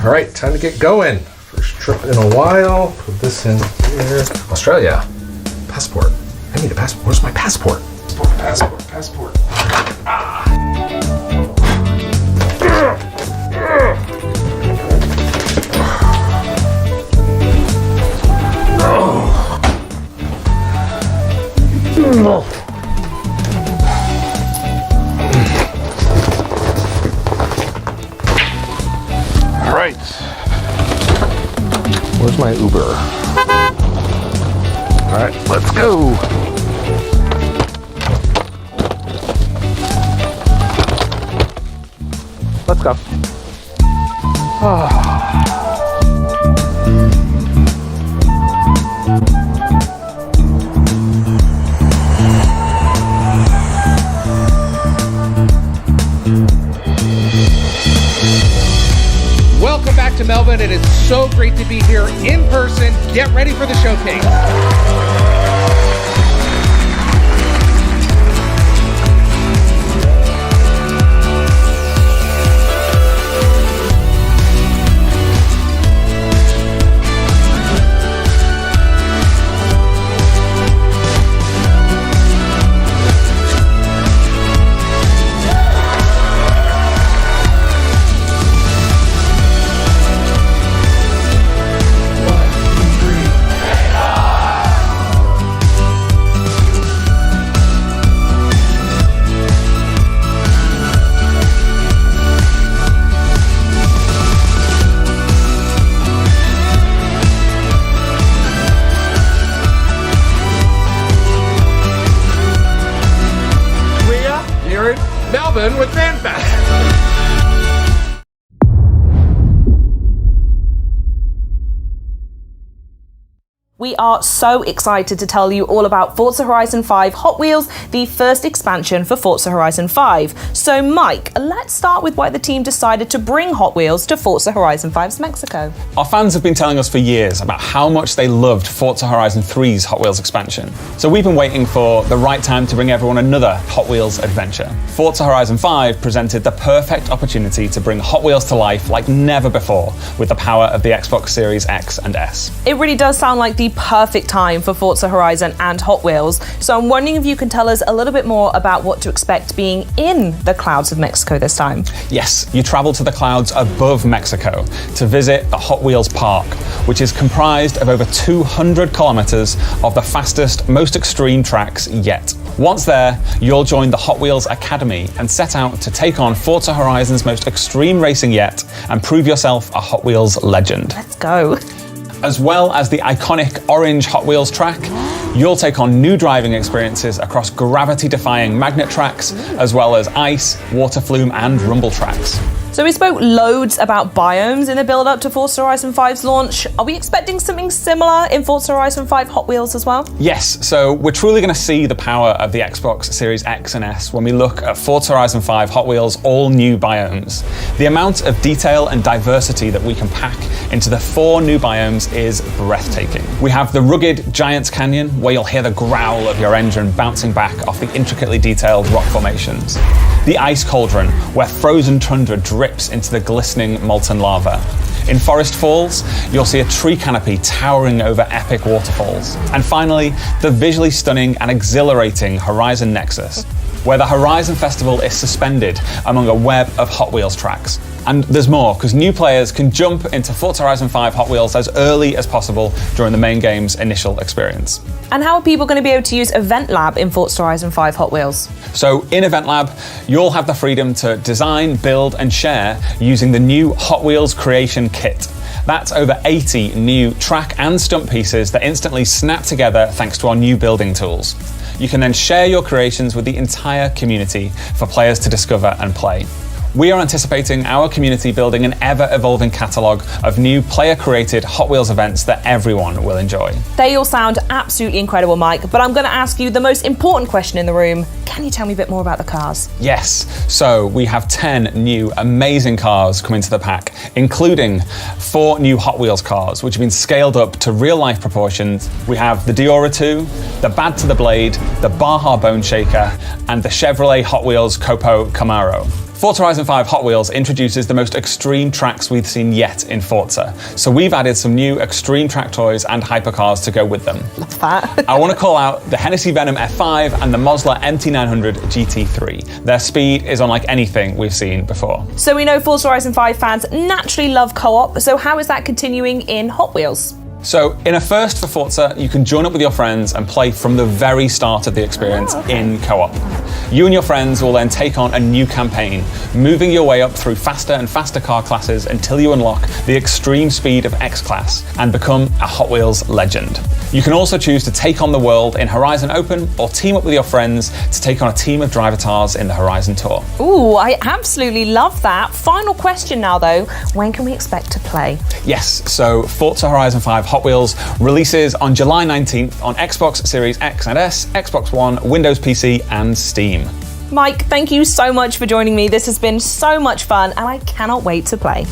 All right, time to get going. First trip in a while. Put this in here. Australia. Passport. I need a passport. Where's my passport? Passport. All right. Where's my Uber? All right, let's go. Let's go. Welcome back to Melbourne. It is so great to be here in person. Get ready for the showcase. Melbourne with FanFest. We are so excited to tell you all about Forza Horizon 5 Hot Wheels, the first expansion for Forza Horizon 5. So Mike, let's start with why the team decided to bring Hot Wheels to Forza Horizon 5's Mexico. Our fans have been telling us for years about how much they loved Forza Horizon 3's Hot Wheels expansion. So we've been waiting for the right time to bring everyone another Hot Wheels adventure. Forza Horizon 5 presented the perfect opportunity to bring Hot Wheels to life like never before with the power of the Xbox Series X and S. It really does sound like the perfect time for Forza Horizon and Hot Wheels, so I'm wondering if you can tell us a little bit more about what to expect being in the clouds of Mexico this time. Yes, you travel to the clouds above Mexico to visit the Hot Wheels Park, which is comprised of over 200 kilometers of the fastest, most extreme tracks yet. Once there, you'll join the Hot Wheels Academy and set out to take on Forza Horizon's most extreme racing yet and prove yourself a Hot Wheels legend. Let's go. As well as the iconic orange Hot Wheels track, you'll take on new driving experiences across gravity-defying magnet tracks, as well as ice, water flume, and rumble tracks. So we spoke loads about biomes in the build-up to Forza Horizon 5's launch. Are we expecting something similar in Forza Horizon 5 Hot Wheels as well? Yes, so we're truly going to see the power of the Xbox Series X and S when we look at Forza Horizon 5 Hot Wheels' all new biomes. The amount of detail and diversity that we can pack into the 4 new biomes is breathtaking. We have the rugged Giants Canyon, where you'll hear the growl of your engine bouncing back off the intricately detailed rock formations. The Ice Cauldron, where frozen tundra drips into the glistening molten lava. In Forest Falls, you'll see a tree canopy towering over epic waterfalls. And finally, the visually stunning and exhilarating Horizon Nexus, where the Horizon Festival is suspended among a web of Hot Wheels tracks. And there's more, because new players can jump into Forza Horizon 5 Hot Wheels as early as possible during the main game's initial experience. And how are people going to be able to use Event Lab in Forza Horizon 5 Hot Wheels? So in Event Lab, you'll have the freedom to design, build, and share using the new Hot Wheels Creation Kit. That's over 80 new track and stunt pieces that instantly snap together thanks to our new building tools. You can then share your creations with the entire community for players to discover and play. We are anticipating our community building an ever-evolving catalogue of new player-created Hot Wheels events that everyone will enjoy. They all sound absolutely incredible, Mike, but I'm going to ask you the most important question in the room. Can you tell me a bit more about the cars? Yes, so we have 10 new amazing cars coming to the pack, including 4 new Hot Wheels cars, which have been scaled up to real-life proportions. We have the Diora 2, the Bad to the Blade, the Baja Bone Shaker, and the Chevrolet Hot Wheels Copo Camaro. Forza Horizon 5 Hot Wheels introduces the most extreme tracks we've seen yet in Forza. So we've added some new extreme track toys and hypercars to go with them. Love that. I want to call out the Hennessy Venom F5 and the Mosler MT900 GT3. Their speed is unlike anything we've seen before. So we know Forza Horizon 5 fans naturally love co-op, so how is that continuing in Hot Wheels? So, in a first for Forza, you can join up with your friends and play from the very start of the experience in co-op. You and your friends will then take on a new campaign, moving your way up through faster and faster car classes until you unlock the extreme speed of X-Class and become a Hot Wheels legend. You can also choose to take on the world in Horizon Open or team up with your friends to take on a team of drivatars in the Horizon Tour. Ooh, I absolutely love that. Final question now though, when can we expect to play? Yes, so Forza Horizon 5 Hot Wheels releases on July 19th on Xbox Series X and S, Xbox One, Windows PC and Steam. Mike, thank you so much for joining me. This has been so much fun and I cannot wait to play.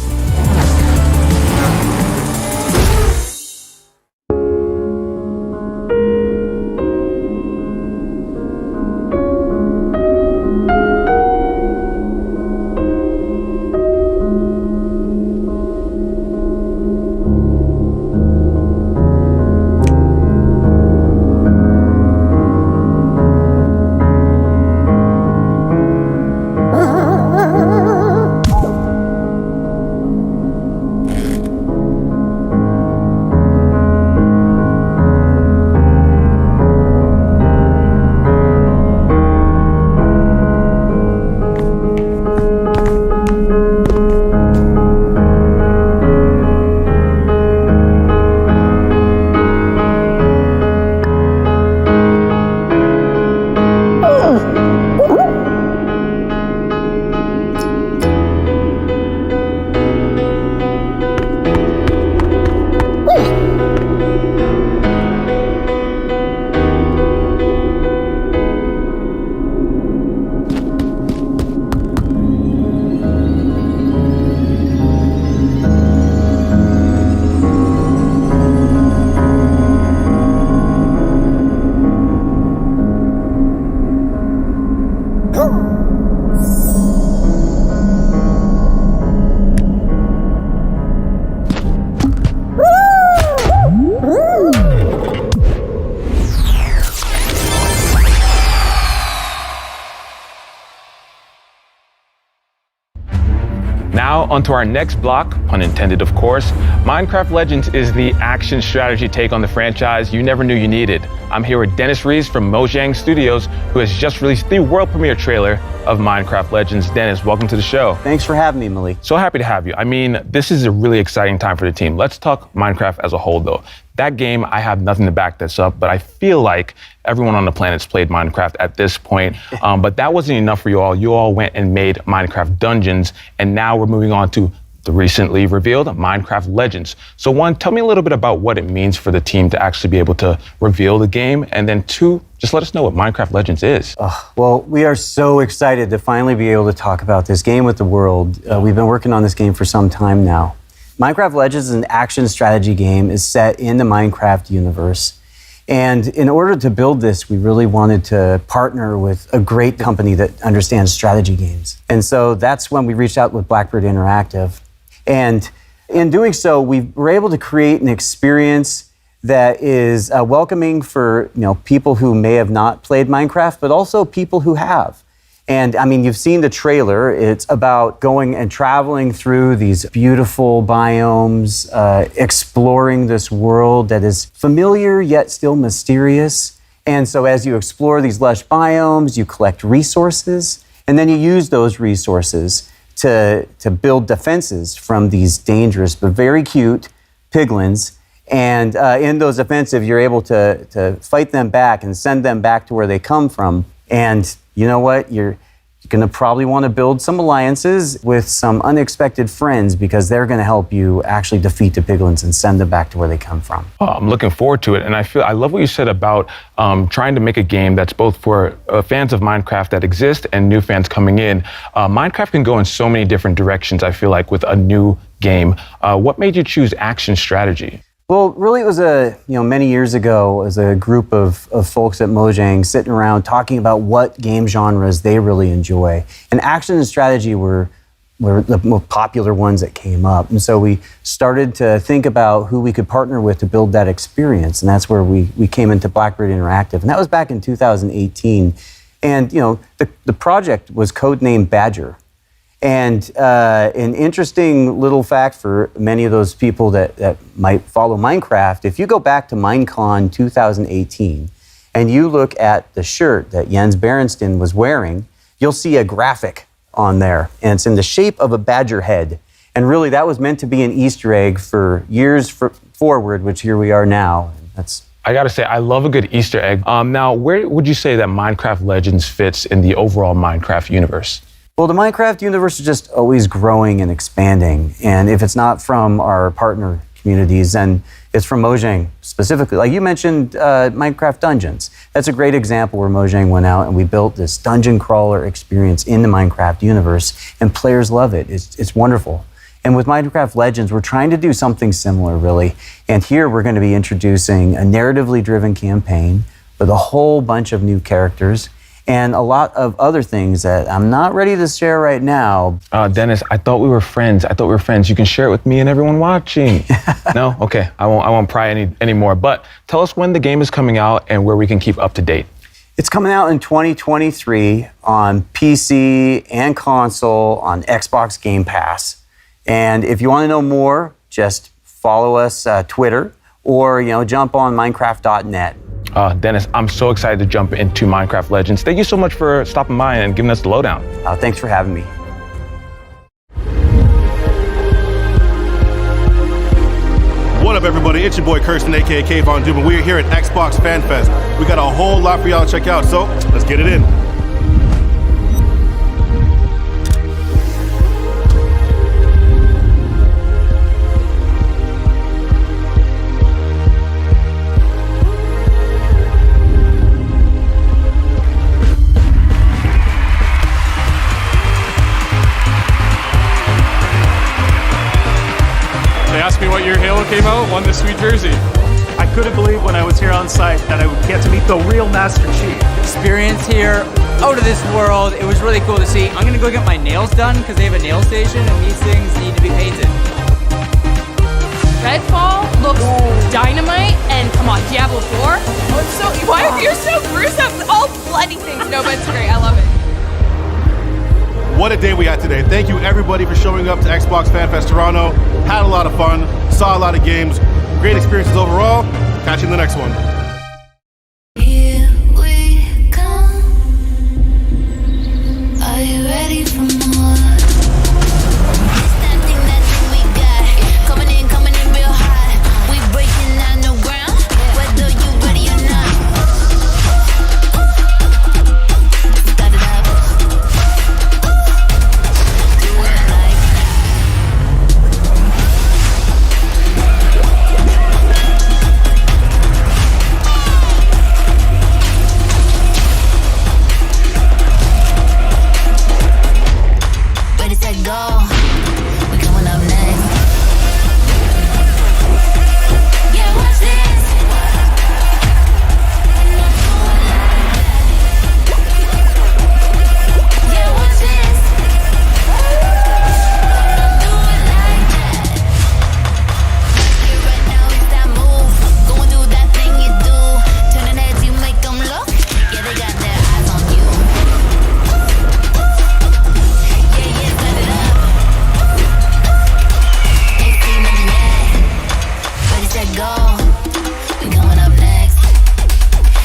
Now, onto our next block, pun intended of course. Minecraft Legends is the action strategy take on the franchise you never knew you needed. I'm here with Dennis Rees from Mojang Studios, who has just released the world premiere trailer of Minecraft Legends. Dennis, welcome to the show. Thanks for having me, Malik. So happy to have you. I mean, this is a really exciting time for the team. Let's talk Minecraft as a whole, though. That game, I have nothing to back this up, but I feel like everyone on the planet's played Minecraft at this point. But that wasn't enough for you all. You all went and made Minecraft Dungeons, and now we're moving on to the recently revealed Minecraft Legends. So one, tell me a little bit about what it means for the team to actually be able to reveal the game, and then two, just let us know what Minecraft Legends is. Well, we are so excited to finally be able to talk about this game with the world. We've been working on this game for some time now. Minecraft Legends is an action strategy game is set in the Minecraft universe. And in order to build this, we really wanted to partner with a great company that understands strategy games. And so that's when we reached out with Blackbird Interactive. And in doing so, we were able to create an experience that is welcoming for people who may have not played Minecraft, but also people who have. And I mean, you've seen the trailer. It's about going and traveling through these beautiful biomes, exploring this world that is familiar yet still mysterious. And so as you explore these lush biomes, you collect resources, and then you use those resources to build defenses from these dangerous but very cute piglins. And in those offensive, you're able to fight them back and send them back to where they come from. And you know what? You're going to probably want to build some alliances with some unexpected friends because they're going to help you actually defeat the piglins and send them back to where they come from. Oh, I'm looking forward to it. And I love what you said about trying to make a game that's both for fans of Minecraft that exist and new fans coming in. Minecraft can go in so many different directions, I feel like, with a new game. What made you choose action strategy? Well, really, it was many years ago, as a group of folks at Mojang sitting around talking about what game genres they really enjoy. And action and strategy were the most popular ones that came up. And so we started to think about who we could partner with to build that experience. And that's where we came into Blackbird Interactive. And that was back in 2018. And, the project was codenamed Badger. And an interesting little fact for many of those people that might follow Minecraft, if you go back to Minecon 2018 and you look at the shirt that Jens Berenstain was wearing, you'll see a graphic on there, and it's in the shape of a badger head. And really, that was meant to be an Easter egg for years forward, which here we are now. I gotta say, I love a good Easter egg. Now, where would you say that Minecraft Legends fits in the overall Minecraft universe? Well, the Minecraft universe is just always growing and expanding. And if it's not from our partner communities, then it's from Mojang specifically. Like you mentioned, Minecraft Dungeons. That's a great example where Mojang went out and we built this dungeon crawler experience in the Minecraft universe, and players love it. It's wonderful. And with Minecraft Legends, we're trying to do something similar, really. And here we're going to be introducing a narratively driven campaign with a whole bunch of new characters and a lot of other things that I'm not ready to share right now. Dennis, I thought we were friends. You can share it with me and everyone watching. No? Okay, I won't pry any more. But tell us when the game is coming out and where we can keep up to date. It's coming out in 2023 on PC and console on Xbox Game Pass. And if you want to know more, just follow us Twitter or jump on Minecraft.net. Dennis, I'm so excited to jump into Minecraft Legends. Thank you so much for stopping by and giving us the lowdown. Thanks for having me. What up, everybody? It's your boy Kirsten, aka Kayvon Dubin. We're here at Xbox Fan Fest. We got a whole lot for y'all to check out, so let's get it in. They asked me what year Halo came out, won this sweet jersey. I couldn't believe when I was here on site that I would get to meet the real Master Chief. Experience here, out of this world. It was really cool to see. I'm gonna go get my nails done because they have a nail station and these things need to be painted. Redfall looks dynamite, and come on, Diablo 4. Oh, it's so, why are you so gruesome? All bloody things. No, but it's great. I love it. What a day we had today. Thank you everybody for showing up to Xbox Fan Fest Toronto. Had a lot of fun, saw a lot of games, great experiences overall. Catch you in the next one. Here we come. Are you ready for more? Coming in real high. We breaking down the ground, whether you ready or not. Start it up. Ready, set, go. We coming up next. Yeah, watch this. Yeah, watch this. Do it like that. Right now it's that move. Go and do that thing you do. Turning heads, you make them look. Yeah, they got their eyes on you. Yeah, set it up. They see me yet. Ready, set, go. We coming up next.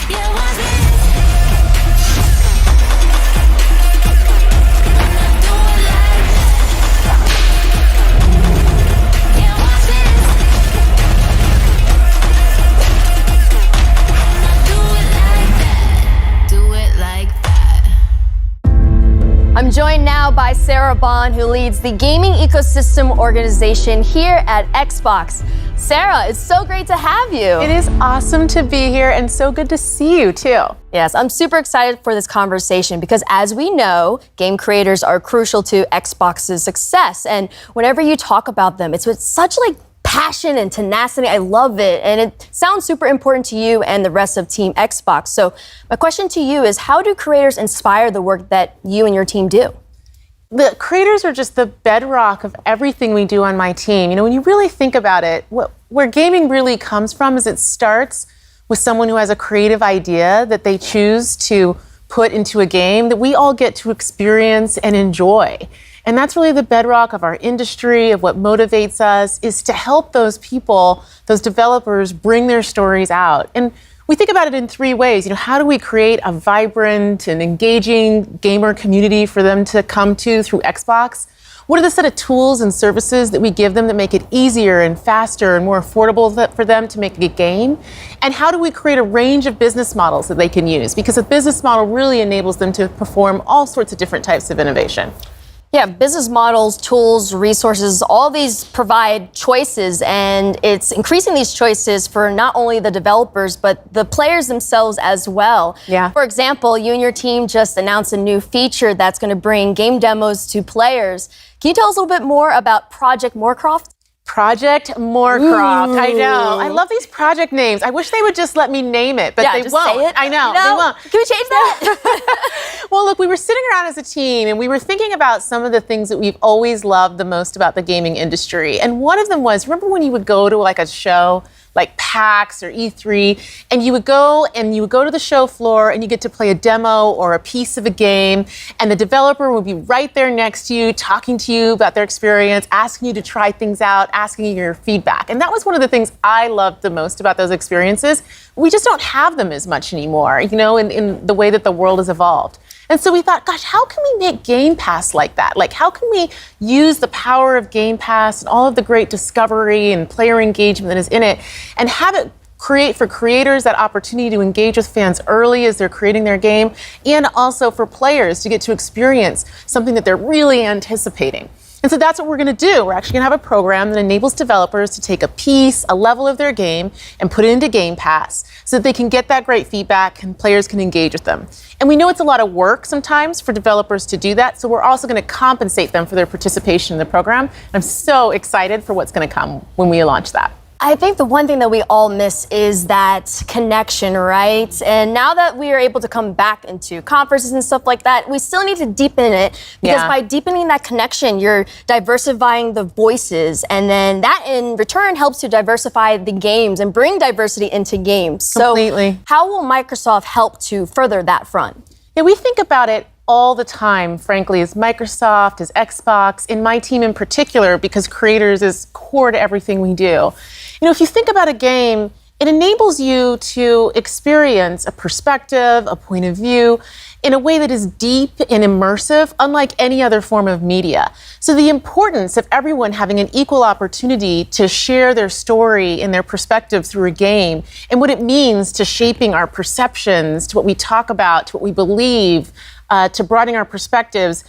Yeah, watch this. Do it like that. Yeah, watch this. Do it like that. Do it like that. I'm joined now by Sarah Bond, who leads the gaming ecosystem organization here at Xbox. Sarah, it's so great to have you. It is awesome to be here and so good to see you too. Yes, I'm super excited for this conversation because as we know, game creators are crucial to Xbox's success. And whenever you talk about them, it's with such passion and tenacity. I love it. And it sounds super important to you and the rest of Team Xbox. So my question to you is, how do creators inspire the work that you and your team do? The creators are just the bedrock of everything we do on my team. You know, when you really think about it, where gaming really comes from is it starts with someone who has a creative idea that they choose to put into a game that we all get to experience and enjoy. And that's really the bedrock of our industry, of what motivates us, is to help those people, those developers, bring their stories out. And we think about it in three ways. You know, how do we create a vibrant and engaging gamer community for them to come to through Xbox? What are the set of tools and services that we give them that make it easier and faster and more affordable for them to make a game? And how do we create a range of business models that they can use? Because a business model really enables them to perform all sorts of different types of innovation. Yeah, business models, tools, resources, all these provide choices, and it's increasing these choices for not only the developers, but the players themselves as well. Yeah. For example, you and your team just announced a new feature that's going to bring game demos to players. Can you tell us a little bit more about Project Moorcroft? Project Moorcroft. I know. I love these project names. I wish they would just let me name it, but Yeah, they just won't. say it. I know. You know, They won't. Can we change that? Well, look, we were sitting around as a team and we were thinking about some of the things that we've always loved the most about the gaming industry. And one of them was, remember when you would go to like a show like PAX or E3, and you would go to the show floor and you get to play a demo or a piece of a game, and the developer would be right there next to you, talking to you about their experience, asking you to try things out, asking you your feedback. And that was one of the things I loved the most about those experiences. We just don't have them as much anymore, you know, in the way that the world has evolved. And so we thought, gosh, how can we make Game Pass like that? Like, how can we use the power of Game Pass and all of the great discovery and player engagement that is in it and have it create for creators that opportunity to engage with fans early as they're creating their game, and also for players to get to experience something that they're really anticipating. And so that's what we're going to do. We're actually going to have a program that enables developers to take a piece, a level of their game, and put it into Game Pass so that they can get that great feedback and players can engage with them. And we know it's a lot of work sometimes for developers to do that, so we're also going to compensate them for their participation in the program. I'm so excited for what's going to come when we launch that. I think the one thing that we all miss is that connection, right? And now that we are able to come back into conferences and stuff like that, we still need to deepen it, because by deepening that connection, you're diversifying the voices, and then that in return helps to diversify the games and bring diversity into games. Completely. So how will Microsoft help to further that front? Yeah, we think about it all the time, frankly, as Microsoft, as Xbox, in my team in particular, because creators is core to everything we do. You know, if you think about a game, it enables you to experience a perspective, a point of view, in a way that is deep and immersive, unlike any other form of media. So the importance of everyone having an equal opportunity to share their story and their perspective through a game, and what it means to shaping our perceptions, to what we talk about, to what we believe, to broadening our perspectives,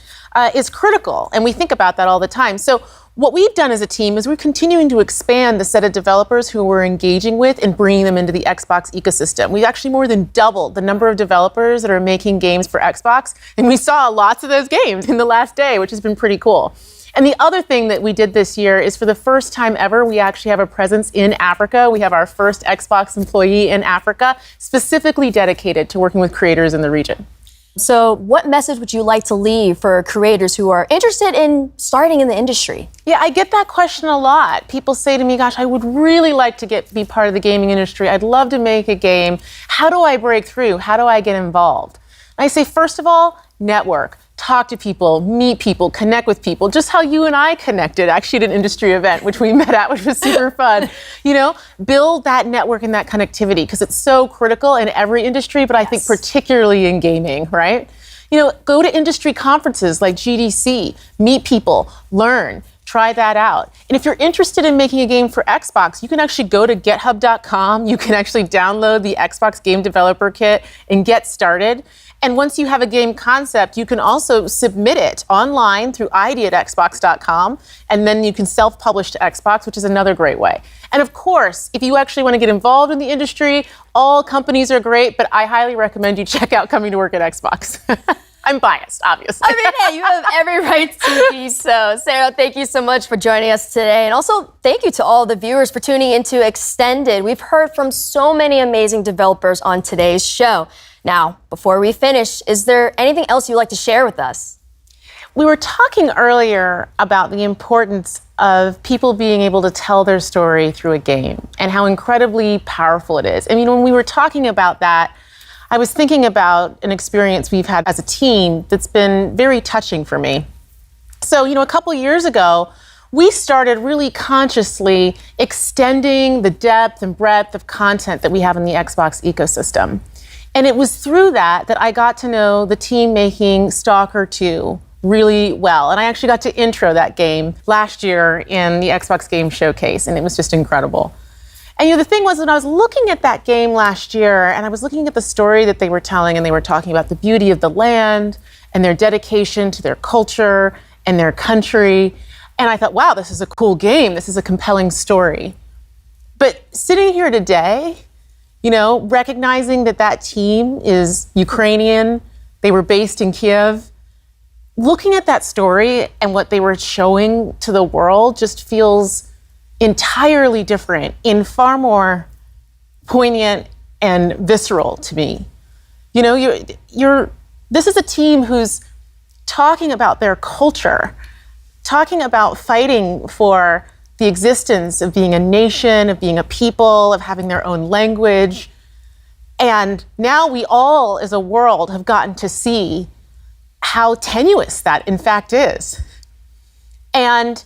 is critical. And we think about that all the time. So what we've done as a team is we're continuing to expand the set of developers who we're engaging with and bringing them into the Xbox ecosystem. We've actually more than doubled the number of developers that are making games for Xbox. And we saw lots of those games in the last day, which has been pretty cool. And the other thing that we did this year is, for the first time ever, we actually have a presence in Africa. We have our first Xbox employee in Africa, specifically dedicated to working with creators in the region. So what message would you like to leave for creators who are interested in starting in the industry? Yeah, I get that question a lot. People say to me, gosh, I would really like to be part of the gaming industry. I'd love to make a game. How do I break through? How do I get involved? And I say, first of all, network. Talk to people, meet people, connect with people, just how you and I connected actually at an industry event, which we met at, which was super fun. You know, build that network and that connectivity, because it's so critical in every industry, but I think particularly in gaming, right? You know, go to industry conferences like GDC, meet people, learn, try that out. And if you're interested in making a game for Xbox, you can actually go to github.com. You can actually download the Xbox Game Developer Kit and get started. And once you have a game concept, you can also submit it online through id@xbox.com, and then you can self-publish to Xbox, which is another great way. And of course, if you actually want to get involved in the industry, all companies are great, but I highly recommend you check out coming to work at Xbox. I'm biased, obviously. I mean, hey, you have every right to be so. Sarah, thank you so much for joining us today. And also, thank you to all the viewers for tuning into Extended. We've heard from so many amazing developers on today's show. Now, before we finish, is there anything else you'd like to share with us? We were talking earlier about the importance of people being able to tell their story through a game and how incredibly powerful it is. I mean, when we were talking about that, I was thinking about an experience we've had as a team that's been very touching for me. So, a couple years ago, we started really consciously extending the depth and breadth of content that we have in the Xbox ecosystem. And it was through that I got to know the team making Stalker 2 really well. And I actually got to intro that game last year in the Xbox Game Showcase, and it was just incredible. And the thing was, when I was looking at that game last year, and I was looking at the story that they were telling, and they were talking about the beauty of the land and their dedication to their culture and their country, and I thought, wow, this is a cool game. This is a compelling story. But sitting here today, recognizing that team is Ukrainian, they were based in Kiev, looking at that story and what they were showing to the world just feels entirely different and far more poignant and visceral to me. This is a team who's talking about their culture, talking about fighting for the existence of being a nation, of being a people, of having their own language. And now we all, as a world, have gotten to see how tenuous that in fact is. And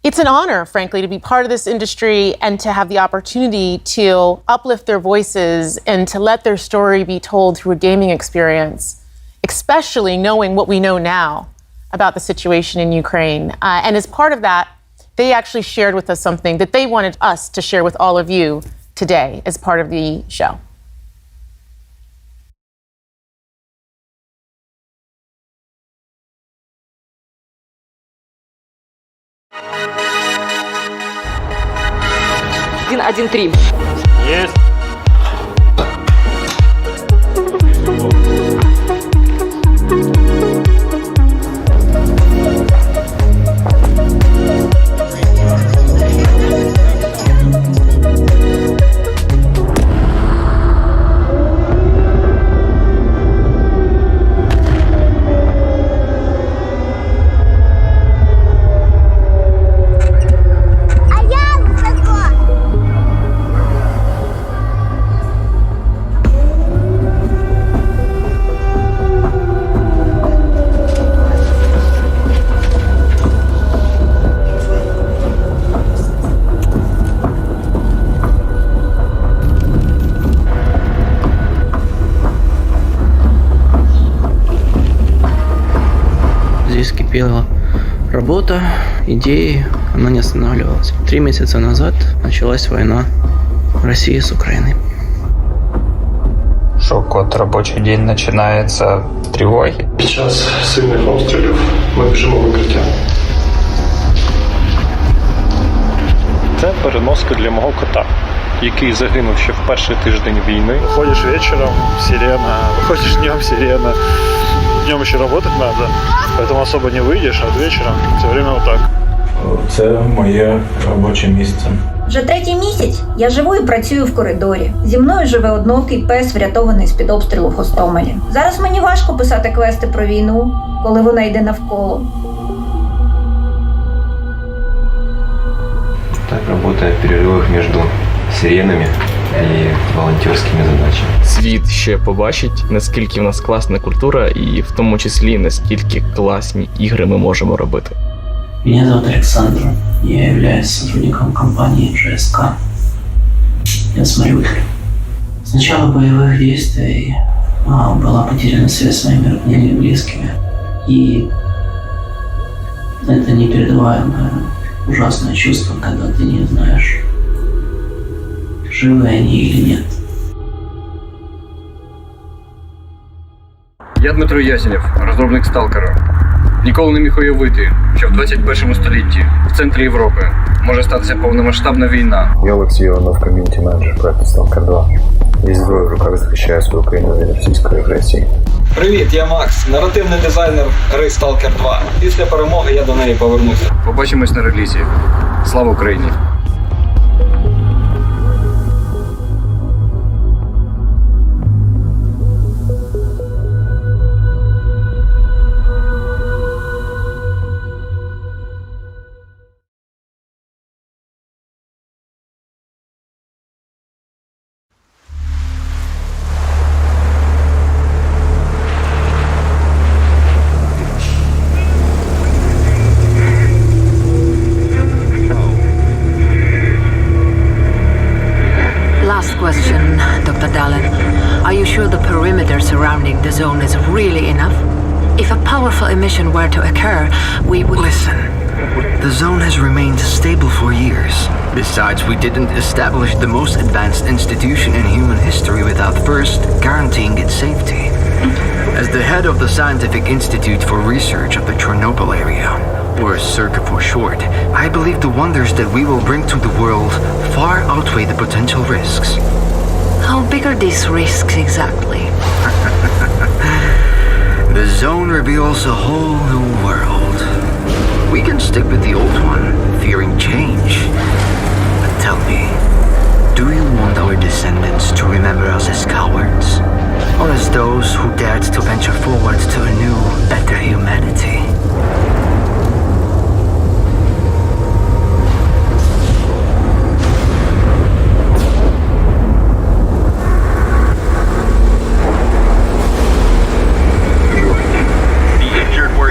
it's an honor, frankly, to be part of this industry and to have the opportunity to uplift their voices and to let their story be told through a gaming experience, especially knowing what we know now about the situation in Ukraine. And as part of that, they actually shared with us something that they wanted us to share with all of you today as part of the show. Есть. Здесь кипела работа, идеи, она не останавливалась. 3 месяца назад началась война России с Украиной. Шок, робочий день починається з тривоги. Під час сильних обстрілів ми біжимо в укриття. Це переноска для мого кота, який загинув ще в перший тиждень війни. Выходишь вечером, сирена, выходишь днем, сирена. Днем еще работать надо, поэтому особо не выйдешь, а вечером все время вот так. Це моє робоче місце. Вже 3-й місяць я живу і працюю в коридорі. Зі мною живе однокий пес, врятований з-під обстрілу в Гостомелі. Зараз мені важко писати квести про війну, коли вона йде навколо. Так працює в переривах між сиренами і волонтерськими задачами. Світ ще побачить, наскільки в нас класна культура і в тому числі, наскільки класні ігри ми можемо робити. Меня зовут Александр. Я являюсь сотрудником компании ЖСК. Я с Мариуполя. С начала боевых действий была потеряна связь с моими родными и близкими. И это непередаваемое, ужасное чувство, когда ты не знаешь, живы они или нет. Я Дмитро Ясенєв, розробник Сталкера. Ніколи не міг уявити, що в 21 столітті в центрі Європи може статися повномасштабна війна. Я Олексій Іванов, ком'юніті-менеджер проекту Stalker 2. Весь зброю в руках захищаю свою країну від російської агресії. Привіт, я Макс, наративний дизайнер гри Stalker 2. Після перемоги я до неї повернуся. Побачимось на релізі. Слава Україні! Last question, Dr. Dallin. Are you sure the perimeter surrounding the zone is really enough? If a powerful emission were to occur, we would... Listen, the zone has remained stable for years. Besides, we didn't establish the most advanced institution in human history without first guaranteeing its safety. As the head of the Scientific Institute for Research of the Chernobyl area, or CIRCA for short, I believe the wonders that we will bring to the world far outweigh the potential risks. How big are these risks exactly? The zone reveals a whole new world. We can stick with the old one, fearing change. But tell me, do you want our descendants to remember us as cowards? Or as those who dared to venture forward to a new, better humanity?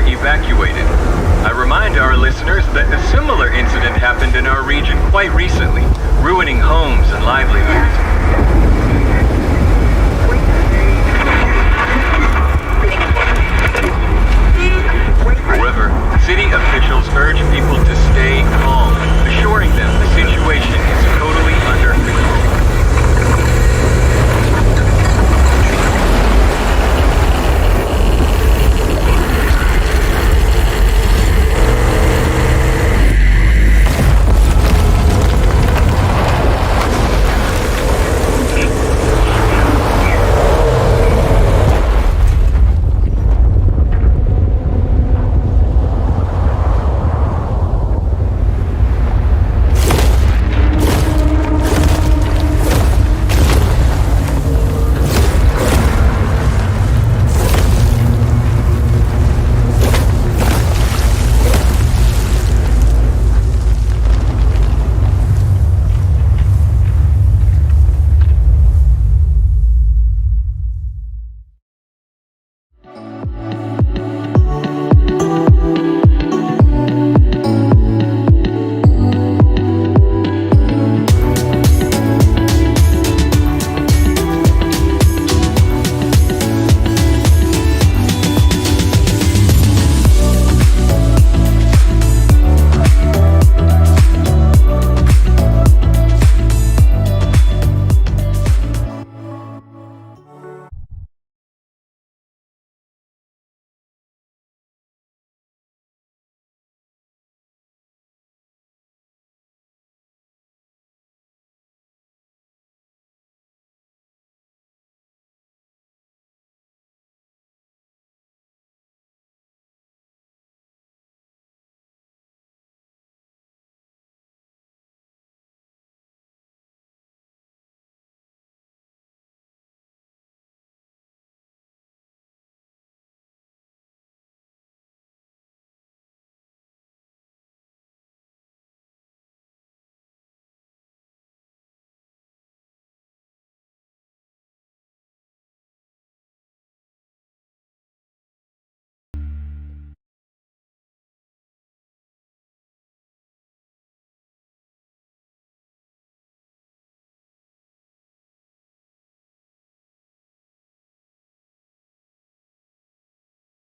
Evacuated. I remind our listeners that a similar incident happened in our region quite recently, ruining homes and livelihoods.